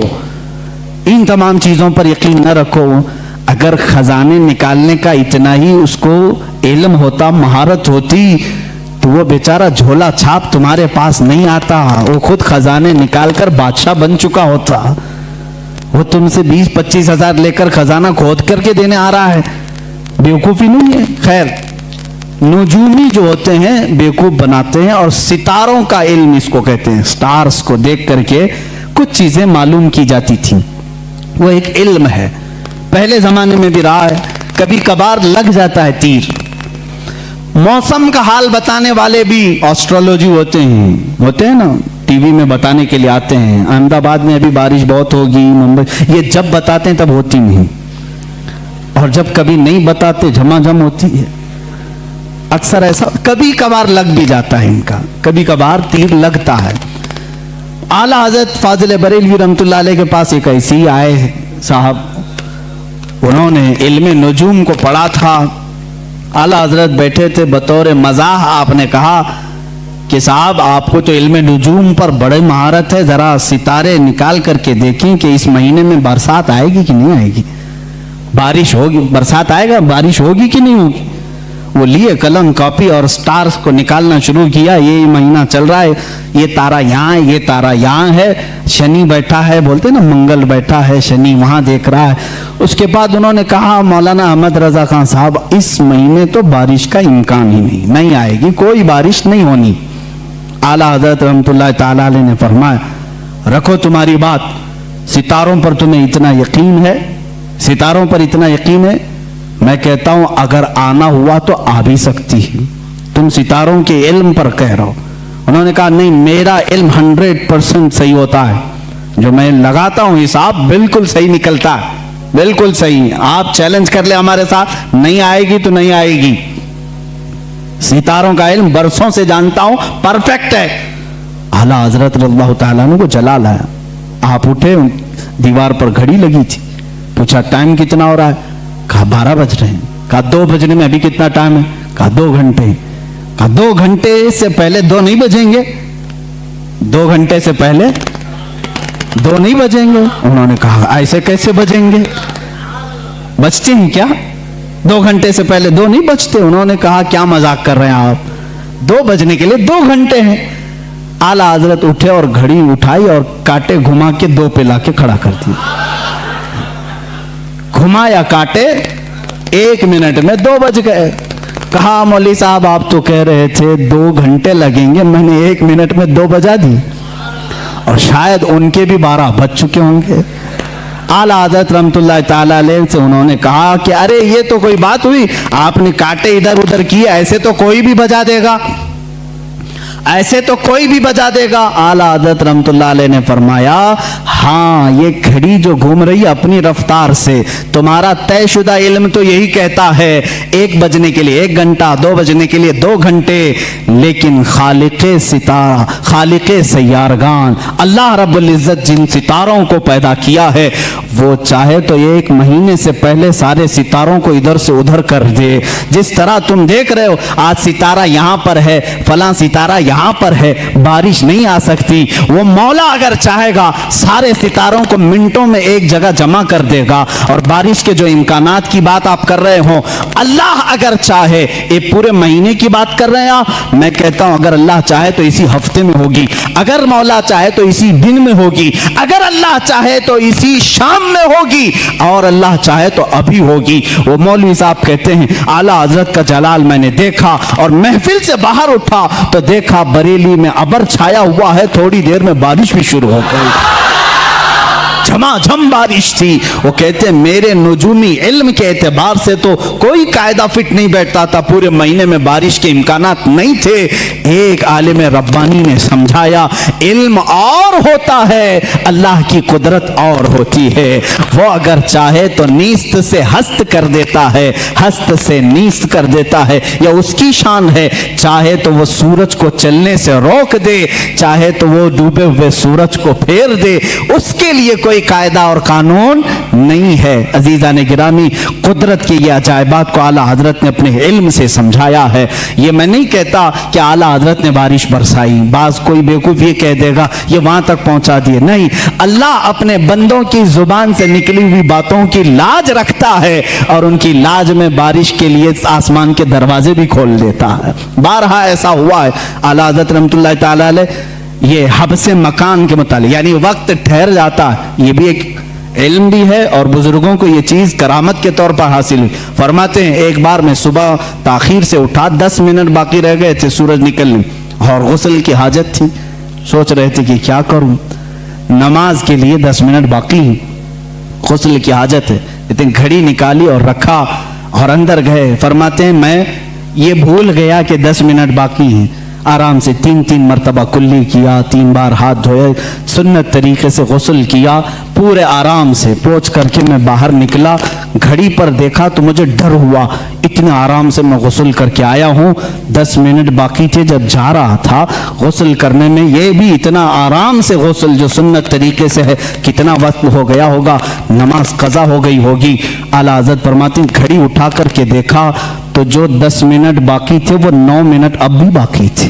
ان تمام چیزوں پر یقین نہ رکھو۔ اگر خزانے نکالنے کا اتنا ہی اس کو علم ہوتا، مہارت ہوتی، تو وہ بیچارہ جھولا چھاپ تمہارے پاس نہیں آتا، وہ خود خزانے نکال کر بادشاہ بن چکا ہوتا۔ وہ تم سے 20-25 ہزار لے کر خزانہ کھود کر کے دینے آ رہا ہے، بیوقوفی نہیں ہے۔ خیر، نجومی جو ہوتے ہیں بیوقوف بناتے ہیں، اور ستاروں کا علم اس کو کہتے ہیں۔ سٹارز کو دیکھ کر کے کچھ چیزیں معلوم کی جاتی تھیں، وہ ایک علم ہے، پہلے زمانے میں بھی رہا ہے، کبھی کبھار لگ جاتا ہے تیر۔ موسم کا حال بتانے والے بھی آسٹرولوجی ہوتے ہیں نا، ٹی وی میں بتانے کے لیے آتے ہیں۔ احمد آباد میں ابھی بارش بہت ہوگی، ممبئی، یہ جب بتاتے ہیں تب ہوتی نہیں، اور جب کبھی نہیں بتاتے جھماجھم ہوتی ہے۔ اکثر ایسا کبھی کبھار لگ بھی جاتا ہے، ان کا کبھی کبھار تیر لگتا ہے۔ اعلیٰ حضرت فاضل بریلوی رحمۃ اللہ علیہ کے پاس ایک ایسی آئے صاحب، انہوں نے علم نجوم کو پڑھا تھا۔ اعلیٰ حضرت بیٹھے تھے، بطور مزاح آپ نے کہا کہ صاحب آپ کو تو علم نجوم پر بڑے مہارت ہے، ذرا ستارے نکال کر کے دیکھیں کہ اس مہینے میں برسات آئے گی کہ نہیں آئے گی، بارش ہوگی، برسات آئے گا، بارش ہوگی کہ نہیں ہوگی۔ وہ لیے قلم کاپی اور سٹارز کو نکالنا شروع کیا، یہ مہینہ چل رہا ہے، یہ تارا یہاں ہے، یہ تارا یہاں ہے، شنی بیٹھا ہے، بولتے نا منگل بیٹھا ہے، شنی وہاں دیکھ رہا ہے۔ اس کے بعد انہوں نے کہا مولانا احمد رضا خان صاحب اس مہینے تو بارش کا امکان ہی نہیں آئے گی، کوئی بارش نہیں ہونی۔ اعلیٰ حضرت رحمۃ اللہ تعالی علیہ نے فرمایا رکھو تمہاری بات، ستاروں پر تمہیں اتنا یقین ہے، ستاروں پر اتنا یقین ہے، میں کہتا ہوں اگر آنا ہوا تو آ بھی سکتی ہے، تم ستاروں کے علم پر کہہ رہا ہو۔ انہوں نے کہا نہیں، میرا علم 100% صحیح ہوتا ہے، جو میں لگاتا ہوں حساب بالکل صحیح نکلتا ہے، بالکل صحیح، آپ چیلنج کر لیں ہمارے ساتھ، نہیں آئے گی تو نہیں آئے گی، ستاروں کا علم برسوں سے جانتا ہوں، پرفیکٹ ہے۔ اعلیٰ حضرت رضی اللہ تعالیٰ عنہ کو جلال آیا، آپ اٹھے، دیوار پر گھڑی لگی تھی، پوچھا ٹائم کتنا ہو رہا ہے؟ کہا 12 بج رہے ہیں۔ کہا 2 بجنے میں ابھی کتنا ٹائم ہے؟ کہا 2 گھنٹے۔ کہا 2 گھنٹے سے پہلے 2 نہیں بجیں گے؟ 2 گھنٹے سے پہلے 2 نہیں بجیں گے؟ انہوں نے کہا ایسے کیسے بجیں گے، بجتے ہیں کیا؟ 2 گھنٹے سے پہلے 2 نہیں بجتے؟ انہوں نے کہا کیا مذاق کر رہے ہیں آپ، 2 بجنے کے لیے 2 گھنٹے ہیں۔ اعلیٰ حضرت اٹھے اور گھڑی اٹھائی اور کاٹے گھما کے 2 پہ لا کے کھڑا کر دیا، گھمایا کاٹے، 1 منٹ میں 2 بج گئے۔ کہا مولوی صاحب آپ تو کہہ رہے تھے 2 گھنٹے لگیں گے، میں نے 1 منٹ میں 2 بجا دی، اور شاید ان کے بھی 12 بج چکے ہوں گے۔ اعلیٰ حضرت رحمۃ اللہ تعالیٰ علیہ سے انہوں نے کہا کہ ارے یہ تو کوئی بات ہوئی، آپ نے کاٹے ادھر ادھر کیے، ایسے تو کوئی بھی بجا دے گا، ایسے تو کوئی بھی بجا دے گا۔ اعلیٰ حضرت رحمۃ اللہ علیہ نے فرمایا ہاں یہ گھڑی جو گھوم رہی ہے اپنی رفتار سے، تمہارا طے شدہ علم تو یہی کہتا ہے 1 بجنے کے لیے 1 گھنٹہ، 2 بجنے کے لیے 2 گھنٹے، لیکن خالق ستارہ، خالق سیارگان، اللہ رب العزت جن ستاروں کو پیدا کیا ہے وہ چاہے تو 1 مہینے سے پہلے سارے ستاروں کو ادھر سے ادھر کر دے۔ جس طرح تم دیکھ رہے ہو آج ستارہ یہاں پر ہے، فلاں ستارہ یہاں پر ہے، بارش نہیں آ سکتی، وہ مولا اگر چاہے گا سارے ستاروں کو منٹوں میں ایک جگہ جمع کر دے گا۔ اور بارش کے جو امکانات کی بات آپ کر رہے ہوں، اللہ اگر چاہے، یہ پورے مہینے کی بات کر رہے ہیں آپ، میں کہتا ہوں اگر اللہ چاہے تو اسی ہفتے میں ہوگی، اگر مولا چاہے تو اسی دن میں ہوگی، اگر اللہ چاہے تو اسی شام میں ہوگی، اور اللہ چاہے تو ابھی ہوگی۔ وہ مولوی صاحب کہتے ہیں اعلیٰ حضرت کا جلال میں نے دیکھا، اور محفل سے باہر اٹھا تو دیکھا بریلی میں ابر چھایا ہوا ہے، تھوڑی دیر میں بارش بھی شروع ہو گئی، جھم بارش تھی۔ وہ کہتے ہیں میرے نجومی علم کے اعتبار سے تو کوئی قاعدہ فٹ نہیں بیٹھتا تھا، پورے مہینے میں بارش کے امکانات نہیں تھے۔ ایک عالم ربانی نے سمجھایا علم اور ہوتا ہے، اللہ کی قدرت اور ہوتی ہے، وہ اگر چاہے تو نیست سے ہست کر دیتا ہے، ہست سے نیست کر دیتا ہے، یا اس کی شان ہے، چاہے تو وہ سورج کو چلنے سے روک دے، چاہے تو وہ ڈوبے ہوئے سورج کو پھیر دے، اس کے لیے کوئی قاعدہ اور قانون نہیں ہے۔ عزیزان گرامی، قدرت کی یہ عجائبات کو اعلیٰ حضرت نے اپنے علم سے سمجھایا ہے۔ یہ میں نہیں کہتا کہ اعلیٰ حضرت نے بارش برسائی، بعض کوئی بیوقوف یہ کہہ دے گا یہ وہاں تک پہنچا دیے، نہیں، اللہ اپنے بندوں کی زبان سے نکلی ہوئی باتوں کی لاج رکھتا ہے، اور ان کی لاج میں بارش کے لیے آسمان کے دروازے بھی کھول دیتا ہے۔ بارہا ایسا ہوا ہے۔ اعلیٰ حضرت رحمۃ اللہ تعالیٰ علیہ یہ حبس مکان کے متعلق، یعنی وقت ٹھہر جاتا ہے، یہ بھی ایک علم بھی ہے، اور بزرگوں کو یہ چیز کرامت کے طور پر حاصل ہوئی۔ فرماتے ہیں ایک بار میں صبح تاخیر سے اٹھا، 10 منٹ باقی رہ گئے تھے سورج نکلنے، اور غسل کی حاجت تھی، سوچ رہے تھے کہ کیا کروں، نماز کے لیے 10 منٹ باقی ہیں، غسل کی حاجت ہے، لیکن گھڑی نکالی اور رکھا اور اندر گئے۔ فرماتے ہیں میں یہ بھول گیا کہ 10 منٹ باقی ہیں، آرام سے 3 مرتبہ کلی کیا، 3 بار ہاتھ دھوئے، سنت طریقے سے غسل کیا، پورے آرام سے پوچھ کر کے میں باہر نکلا، گھڑی پر دیکھا تو مجھے ڈر ہوا، اتنا آرام سے میں غسل کر کے آیا ہوں، 10 منٹ باقی تھے جب جا رہا تھا غسل کرنے میں، یہ بھی اتنا آرام سے غسل جو سنت طریقے سے ہے، کتنا وقت ہو گیا ہوگا، نماز قضا ہو گئی ہوگی۔ اعلیٰ حضرت فرماتے ہیں گھڑی اٹھا کر کے دیکھا تو جو 10 منٹ باقی تھے وہ 9 منٹ اب بھی باقی تھے۔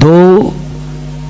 2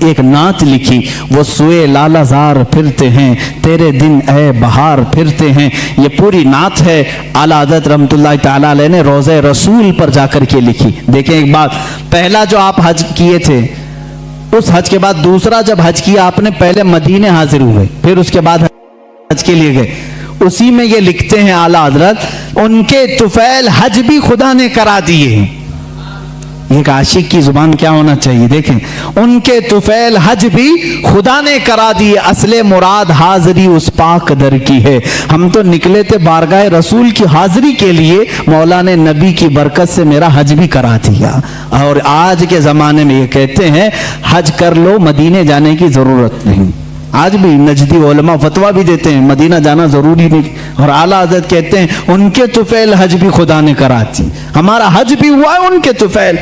ایک نعت لکھی، وہ سوئے لالا زار پھرتے ہیں تیرے دن اے بہار پھرتے ہیں. یہ پوری نعت ہے اعلیٰ حضرت رحمۃ اللہ تعالیٰ علیہ نے روضہ رسول پر جا کر کے لکھی. دیکھیں ایک بات، پہلا جو آپ حج کیے تھے، اس حج کے بعد دوسرا جب حج کیا آپ نے، پہلے مدینے حاضر ہوئے، پھر اس کے بعد حج کے لیے گئے. اسی میں یہ لکھتے ہیں اعلیٰ حضرت، ان کے طفیل حج بھی خدا نے کرا دیے ہیں. ایک عاشق کی زبان کیا ہونا چاہیے، دیکھیں، ان کے طفیل حج بھی خدا نے کرا دیے، اصل مراد حاضری اس پاک در کی ہے. ہم تو نکلے تھے بارگاہ رسول کی حاضری کے لیے، مولا نے نبی کی برکت سے میرا حج بھی کرا دیا. اور آج کے زمانے میں یہ کہتے ہیں حج کر لو، مدینے جانے کی ضرورت نہیں. آج بھی نجدی علماء فتویٰ بھی دیتے ہیں مدینہ جانا ضروری نہیں. اور اعلیٰ حضرت کہتے ہیں ان کے طفیل حج بھی خدا نے کرا دی، ہمارا حج بھی ہوا ہے ان کے طفیل.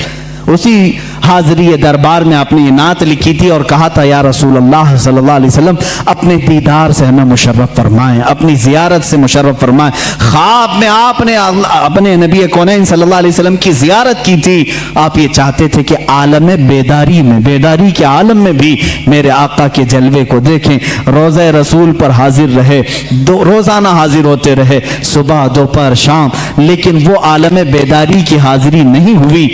اسی حاضری دربار میں آپ نے یہ نعت لکھی تھی اور کہا تھا یا رسول اللہ صلی اللہ علیہ وسلم اپنے دیدار سے ہمیں مشرف فرمائیں، اپنی زیارت سے مشرف فرمائیں. خواب میں آپ نے اپنے نبی کونین صلی اللہ علیہ وسلم کی زیارت کی تھی. آپ یہ چاہتے تھے کہ عالم بیداری میں، بیداری کے عالم میں بھی میرے آقا کے جلوے کو دیکھیں. روضہ رسول پر حاضر رہے، روزانہ حاضر ہوتے رہے، صبح دوپہر شام، لیکن وہ عالم بیداری کی حاضری نہیں ہوئی.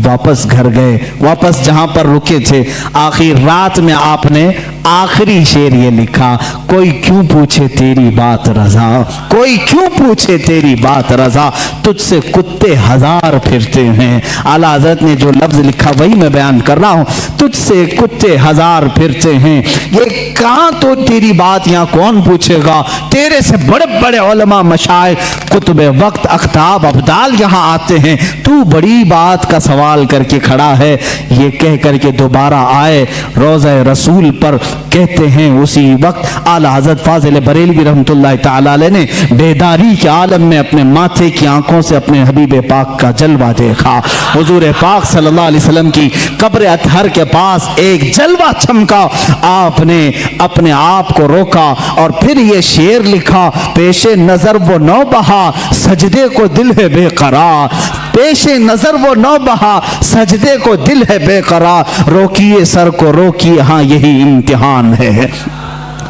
واپس گھر گئے، واپس جہاں پر رکے تھے. آخر رات میں آپ نے آخری شعر یہ لکھا، کوئی کیوں پوچھے تیری بات رضا، کوئی کیوں پوچھے تیری بات رضا، تجھ سے کتے ہزار پھرتے ہیں. اعلیٰ حضرت نے جو لفظ لکھا وہی میں بیان کر رہا ہوں، تجھ سے کتے ہزار پھرتے ہیں. یہ کہاں تو تیری بات یہاں کون پوچھے گا، تیرے سے بڑے بڑے علماء مشائخ قطب وقت اقطاب ابدال یہاں آتے ہیں، تو بڑی بات کا سوال کر کے کھڑا ہے. یہ کہہ کر کے دوبارہ آئے روضہ رسول پر. کہتے ہیں اسی وقت اعلیٰ حضرت فاضل بریلوی رحمۃ اللہ تعالی علیہ نے بیداری کے عالم میں اپنے ماتھے کی آنکھوں سے اپنے حبیب پاک کا جلوہ دیکھا. حضور پاک صلی اللہ علیہ وسلم کی قبر اطہر کے پاس ایک جلوہ چمکا. آپ نے اپنے آپ کو روکا اور پھر یہ شعر لکھا، پیش نظر وہ نو بہا سجدے کو دل ہے بے قرار، پیش نظر وہ نو بہا سجدے کو دل ہے بے قرار، روکیے سر کو روکیے ہاں یہی امتحان ہے.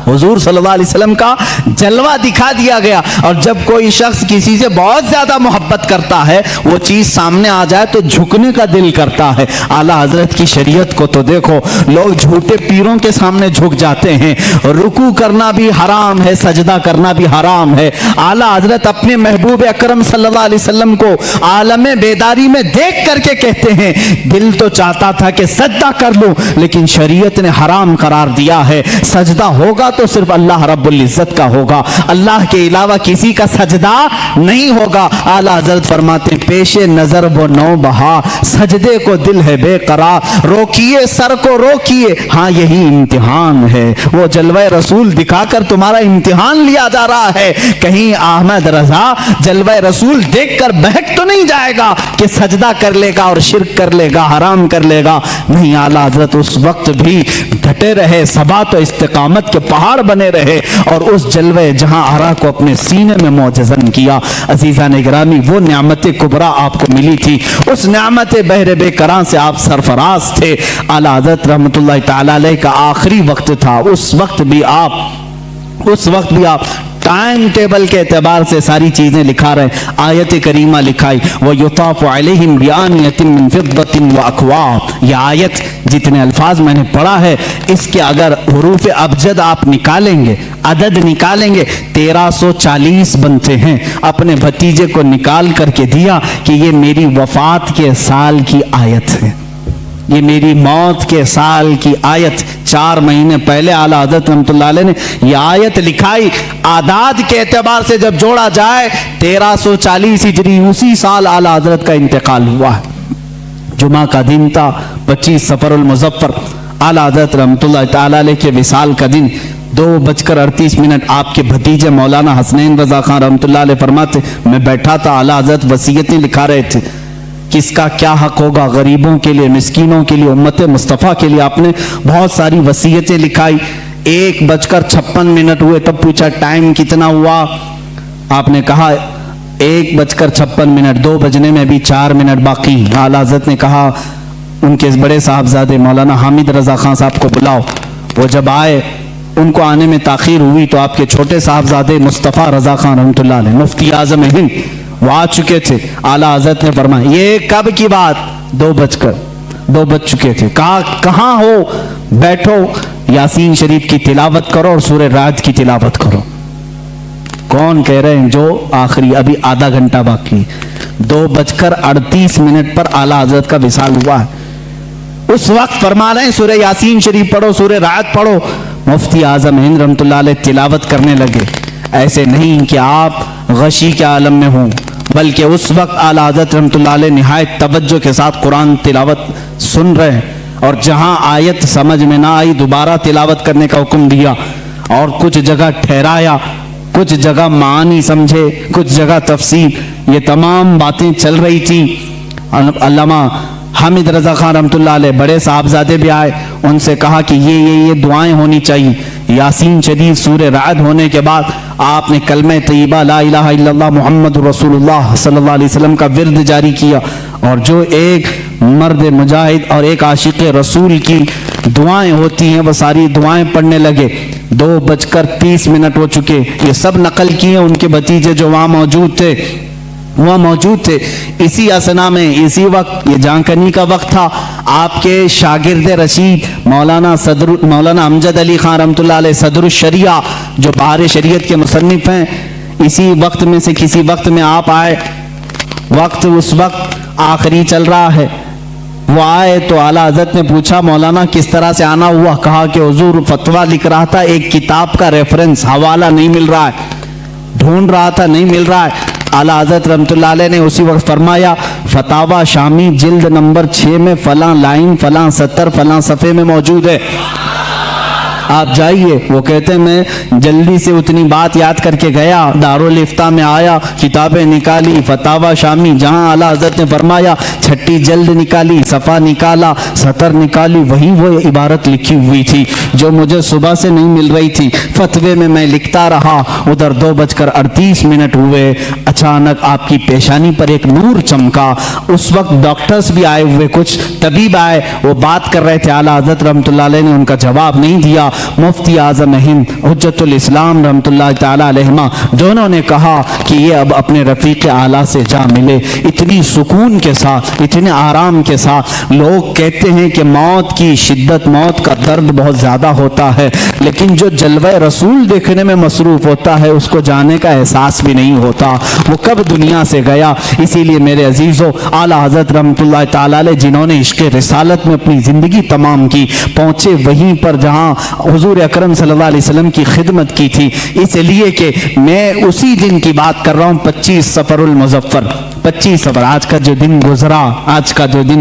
حضور صلی اللہ علیہ وسلم کا جلوہ دکھا دیا گیا. اور جب کوئی شخص کسی سے بہت زیادہ محبت کرتا ہے، وہ چیز سامنے آ جائے تو جھکنے کا دل کرتا ہے. اعلیٰ حضرت کی شریعت کو تو دیکھو، لوگ جھوٹے پیروں کے سامنے جھک جاتے ہیں. رکوع کرنا بھی حرام ہے، سجدہ کرنا بھی حرام ہے. اعلیٰ حضرت اپنے محبوب اکرم صلی اللہ علیہ وسلم کو عالم بیداری میں دیکھ کر کے کہتے ہیں، دل تو چاہتا تھا کہ سجدہ کر لوں، لیکن شریعت نے حرام قرار دیا ہے. سجدہ ہوگا تو صرف اللہ رب العزت کا ہوگا، اللہ کے علاوہ کسی کا سجدہ نہیں ہوگا. اعلیٰ حضرت فرماتے ہیں، پیش نظر وہ نو بہا سجدے کو دل ہے بے قرار، روکیے سر کو روکیے ہاں یہی امتحان ہے. وہ جلوہ رسول دکھا کر تمہارا امتحان لیا جا رہا ہے. کہیں احمد رضا جلوہ رسول دیکھ کر بہک تو نہیں جائے گا کہ سجدہ کر لے گا اور شرک کر لے گا، حرام کر لے گا. نہیں، اعلیٰ حضرت اس وقت بھی ڈٹے رہے، ثبات و استقامت کے پہاڑ بنے رہے اور اس جلوہ جہاں آرا کو اپنے سینے میں معجزن کیا. عزیزان گرامی، وہ نعمت کبریٰ آپ کو ملی تھی، اس نعمت بحر بے کراں سے آپ سرفراز تھے. اعلیٰ حضرت رحمۃ اللہ تعالی علیہ کا آخری وقت تھا. اس وقت بھی آپ ٹائم ٹیبل کے اعتبار سے ساری چیزیں لکھا رہے. آیت کریمہ لکھائی، وَيُطَافُ عَلَيْهِمْ بِآنِيَةٍ مِّن فِضَّةٍ وَأَكْوَابٍ. یہ آیت جتنے الفاظ میں نے پڑھا ہے، اس کے اگر حروف ابجد آپ نکالیں گے، عدد نکالیں گے، 1340 بنتے ہیں. اپنے بھتیجے کو نکال کر کے دیا کہ یہ میری وفات کے سال کی آیت ہے، یہ میری موت کے سال کی آیت. 4 مہینے پہلے اعلیٰ حضرت رحمۃ اللہ علیہ نے یہ آیت لکھائی. اعداد کے اعتبار سے جب جوڑا جائے 1340 ہجری، اسی سال اعلیٰ حضرت کا انتقال ہوا ہے. جمعہ کا دن تھا، 25 صفر المظفر. اعلیٰ حضرت رحمۃ اللہ تعالی علیہ کے وصال کا دن. 2:38 آپ کے بھتیجے مولانا حسنین رضا خان رحمۃ اللہ علیہ فرماتے، میں بیٹھا تھا، اعلیٰ حضرت وصیتیں لکھا رہے تھے، کس کا کیا حق ہوگا غریبوں کے لیے، مسکینوں کے لیے، امت مصطفیٰ کے لیے. آپ نے بہت ساری وصیتیں لکھائی. 1:56 ہوئے، تب پوچھا ٹائم کتنا ہوا؟ آپ نے کہا 1:56، 2 بجنے میں بھی 4 منٹ باقی. اعلیٰ حضرت نے کہا ان کے بڑے صاحبزادے مولانا حامد رضا خان صاحب کو بلاؤ. وہ جب آئے ان کو آنے میں تاخیر ہوئی تو آپ کے چھوٹے صاحبزادے مصطفیٰ رضا خان رحمۃ اللہ علیہ مفتی اعظم ہند وہ آ چکے تھے. اعلیٰ حضرت نے فرمایا یہ کب کی بات؟ 2 بج چکے تھے. کہا کہاں ہو؟ بیٹھو یاسین شریف کی تلاوت کرو اور سورہ رعد کی تلاوت کرو. کون کہہ رہے ہیں جو آخری ابھی آدھا گھنٹہ باقی. 2:38 پر اعلیٰ حضرت کا وصال ہوا ہے. اس وقت فرما رہے ہیں سورہ یاسین شریف پڑھو، سورہ رعد پڑھو. مفتی اعظم ہند رحمۃ اللہ علیہ تلاوت کرنے لگے. ایسے نہیں کہ آپ غشی کے عالم میں ہوں، بلکہ اس وقت اعلیٰ حضرت رحمۃ اللہ علیہ نہایت توجہ کے ساتھ قرآن تلاوت سن رہے ہیں، اور جہاں آیت سمجھ میں نہ آئی دوبارہ تلاوت کرنے کا حکم دیا، اور کچھ جگہ ٹھہرایا، کچھ جگہ معانی سمجھے، کچھ جگہ تفسیر. یہ تمام باتیں چل رہی تھی. علامہ حامد رضا خان رحمۃ اللہ علیہ بڑے صاحبزادے بھی آئے. ان سے کہا کہ یہ دعائیں ہونی چاہیے. یاسین شریف سورہ رعد ہونے کے بعد آپ نے کلمہ طیبہ لا الہ الا اللہ محمد رسول اللہ صلی اللہ علیہ وسلم کا ورد جاری کیا، اور جو ایک مرد مجاہد اور ایک عاشق رسول کی دعائیں ہوتی ہیں وہ ساری دعائیں پڑھنے لگے. 2:30 ہو چکے. یہ سب نقل کیے ان کے بھتیجے جو وہاں موجود تھے. اسی اسنا میں اسی وقت یہ جانکنی کا وقت تھا. آپ کے شاگرد رشید مولانا امجد علی خان رحمۃ اللہ علیہ صدر الشریعہ جو بہار شریعت کے مصنف ہیں، اسی وقت میں سے کسی وقت میں آپ آئے. وقت اس وقت آخری چل رہا ہے. وہ آئے تو اعلیٰ حضرت نے پوچھا مولانا کس طرح سے آنا ہوا؟ کہا کہ حضور فتویٰ لکھ رہا تھا، ایک کتاب کا ریفرنس حوالہ نہیں مل رہا ہے، ڈھونڈ رہا تھا نہیں مل رہا ہے. اعلیٰ حضرت رحمۃ اللہ علیہ نے اسی وقت فرمایا فتاوی شامی جلد نمبر 6 میں فلاں لائن فلاں سطر فلاں صفحے میں موجود ہے، آپ جائیے. وہ کہتے ہیں میں جلدی سے اتنی بات یاد کر کے گیا، دارالفتاء میں آیا، کتابیں نکالی، فتاوی شامی جہاں اعلیٰ حضرت نے فرمایا 6 جلد نکالی، صفحہ نکالا، سطر نکالی، وہی وہ عبارت لکھی ہوئی تھی جو مجھے صبح سے نہیں مل رہی تھی. فتوے میں لکھتا رہا. ادھر 2:38 ہوئے. اچانک آپ کی پیشانی پر ایک نور چمکا. اس وقت ڈاکٹرز بھی آئے ہوئے، کچھ طبیب آئے، وہ بات کر رہے تھے. اعلیٰ حضرت رحمۃ اللہ علیہ نے ان کا جواب نہیں دیا. مفتی اعظم ہند حجت الاسلام رحمۃ اللہ تعالی علیہما دونوں نے کہا کہ یہ اب اپنے رفیق اعلیٰ سے جا ملے. اتنی سکون کے ساتھ، اتنے آرام کے ساتھ. لوگ کہتے ہیں کہ موت کی شدت، موت کا درد بہت زیادہ ہوتا ہے، لیکن جو جلوہ رسول دیکھنے میں مصروف ہوتا ہے اس کو جانے کا احساس بھی نہیں ہوتا وہ کب دنیا سے گیا. اسی لیے میرے عزیزو اعلیٰ حضرت رحمۃ اللہ تعالی علیہ جنہوں نے عشق رسالت میں اپنی زندگی تمام کی، پہنچے وہیں پر جہاں حضور اکرم صلی اللہ علیہ وسلم کی خدمت کی تھی. اس لیے کہ میں اسی دن کی بات کر رہا ہوں، 25 صفر المظفر. 25 صفر آج کا جو دن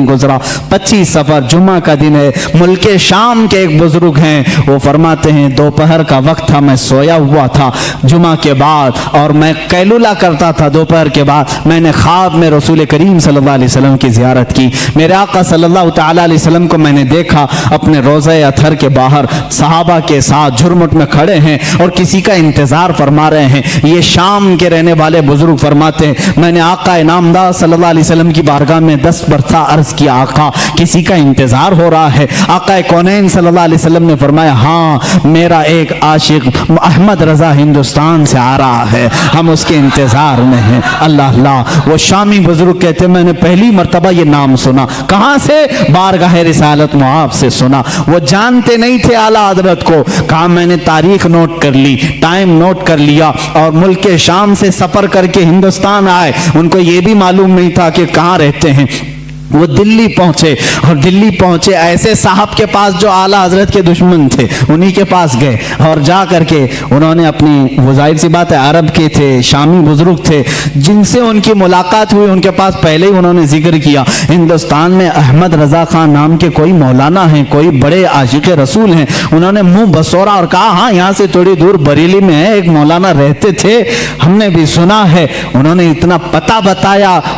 گزرا 25 صفر جمعہ کا دن ہے. ملک شام کے ایک بزرگ ہیں، وہ فرماتے ہیں دوپہر کا وقت تھا، میں سویا ہوا تھا جمعہ کے بعد، اور میں قیلولہ کرتا تھا دوپہر کے بعد. میں نے خواب میں رسول کریم صلی اللہ علیہ وسلم کی زیارت کی. میرے آقا صلی اللہ تعالی علیہ وسلم کو میں نے دیکھا اپنے روضہ اطہر کے باہر صحابہ کے ساتھ جھرمٹ میں کھڑے ہیں اور کسی کا انتظار فرما رہے ہیں. یہ شام کے رہنے والے بزرگ فرماتے ہیں میں نے آقا انعامدار صلی اللہ علیہ وسلم کی بارگاہ میں 10 برسہ عرض کیا آقا کسی کا انتظار ہو رہا ہے. آقا کونین صلی اللہ علیہ وسلم نے فرمایا ہاں میرا ایک عاشق احمد رضا ہندوستان سے آ رہا ہے، ہم اس کے انتظار میں ہیں. اللہ اللہ. وہ شامی بزرگ کہتے ہیں میں نے پہلی مرتبہ یہ نام سنا. کہاں سے؟ بارگاہ رسالت معاب سے سنا. وہ جانتے نہیں تھے اعلیٰ حضرت کو. کہا میں نے تاریخ نوٹ کر لی، ٹائم نوٹ کر لیا، اور ملک شام سے سفر کر کے ہندوستان آئے. ان کو یہ بھی معلوم نہیں تھا کہ کہاں رہتے ہیں. وہ دلی پہنچے، اور دلی پہنچے ایسے صاحب کے پاس جو اعلیٰ حضرت کے دشمن تھے، انہی کے پاس گئے اور جا کر کے انہوں نے اپنی، وہ ظاہر سی بات ہے عرب کے تھے، شامی بزرگ تھے، جن سے ان کی ملاقات ہوئی ان کے پاس پہلے ہی انہوں نے ذکر کیا ہندوستان میں احمد رضا خان نام کے کوئی مولانا ہیں، کوئی بڑے عاشق رسول ہیں. انہوں نے منہ بسورا اور کہا ہاں یہاں سے تھوڑی دور بریلی میں ہے ایک مولانا رہتے تھے، ہم نے بھی سنا ہے. انہوں نے اتنا پتہ بتایا،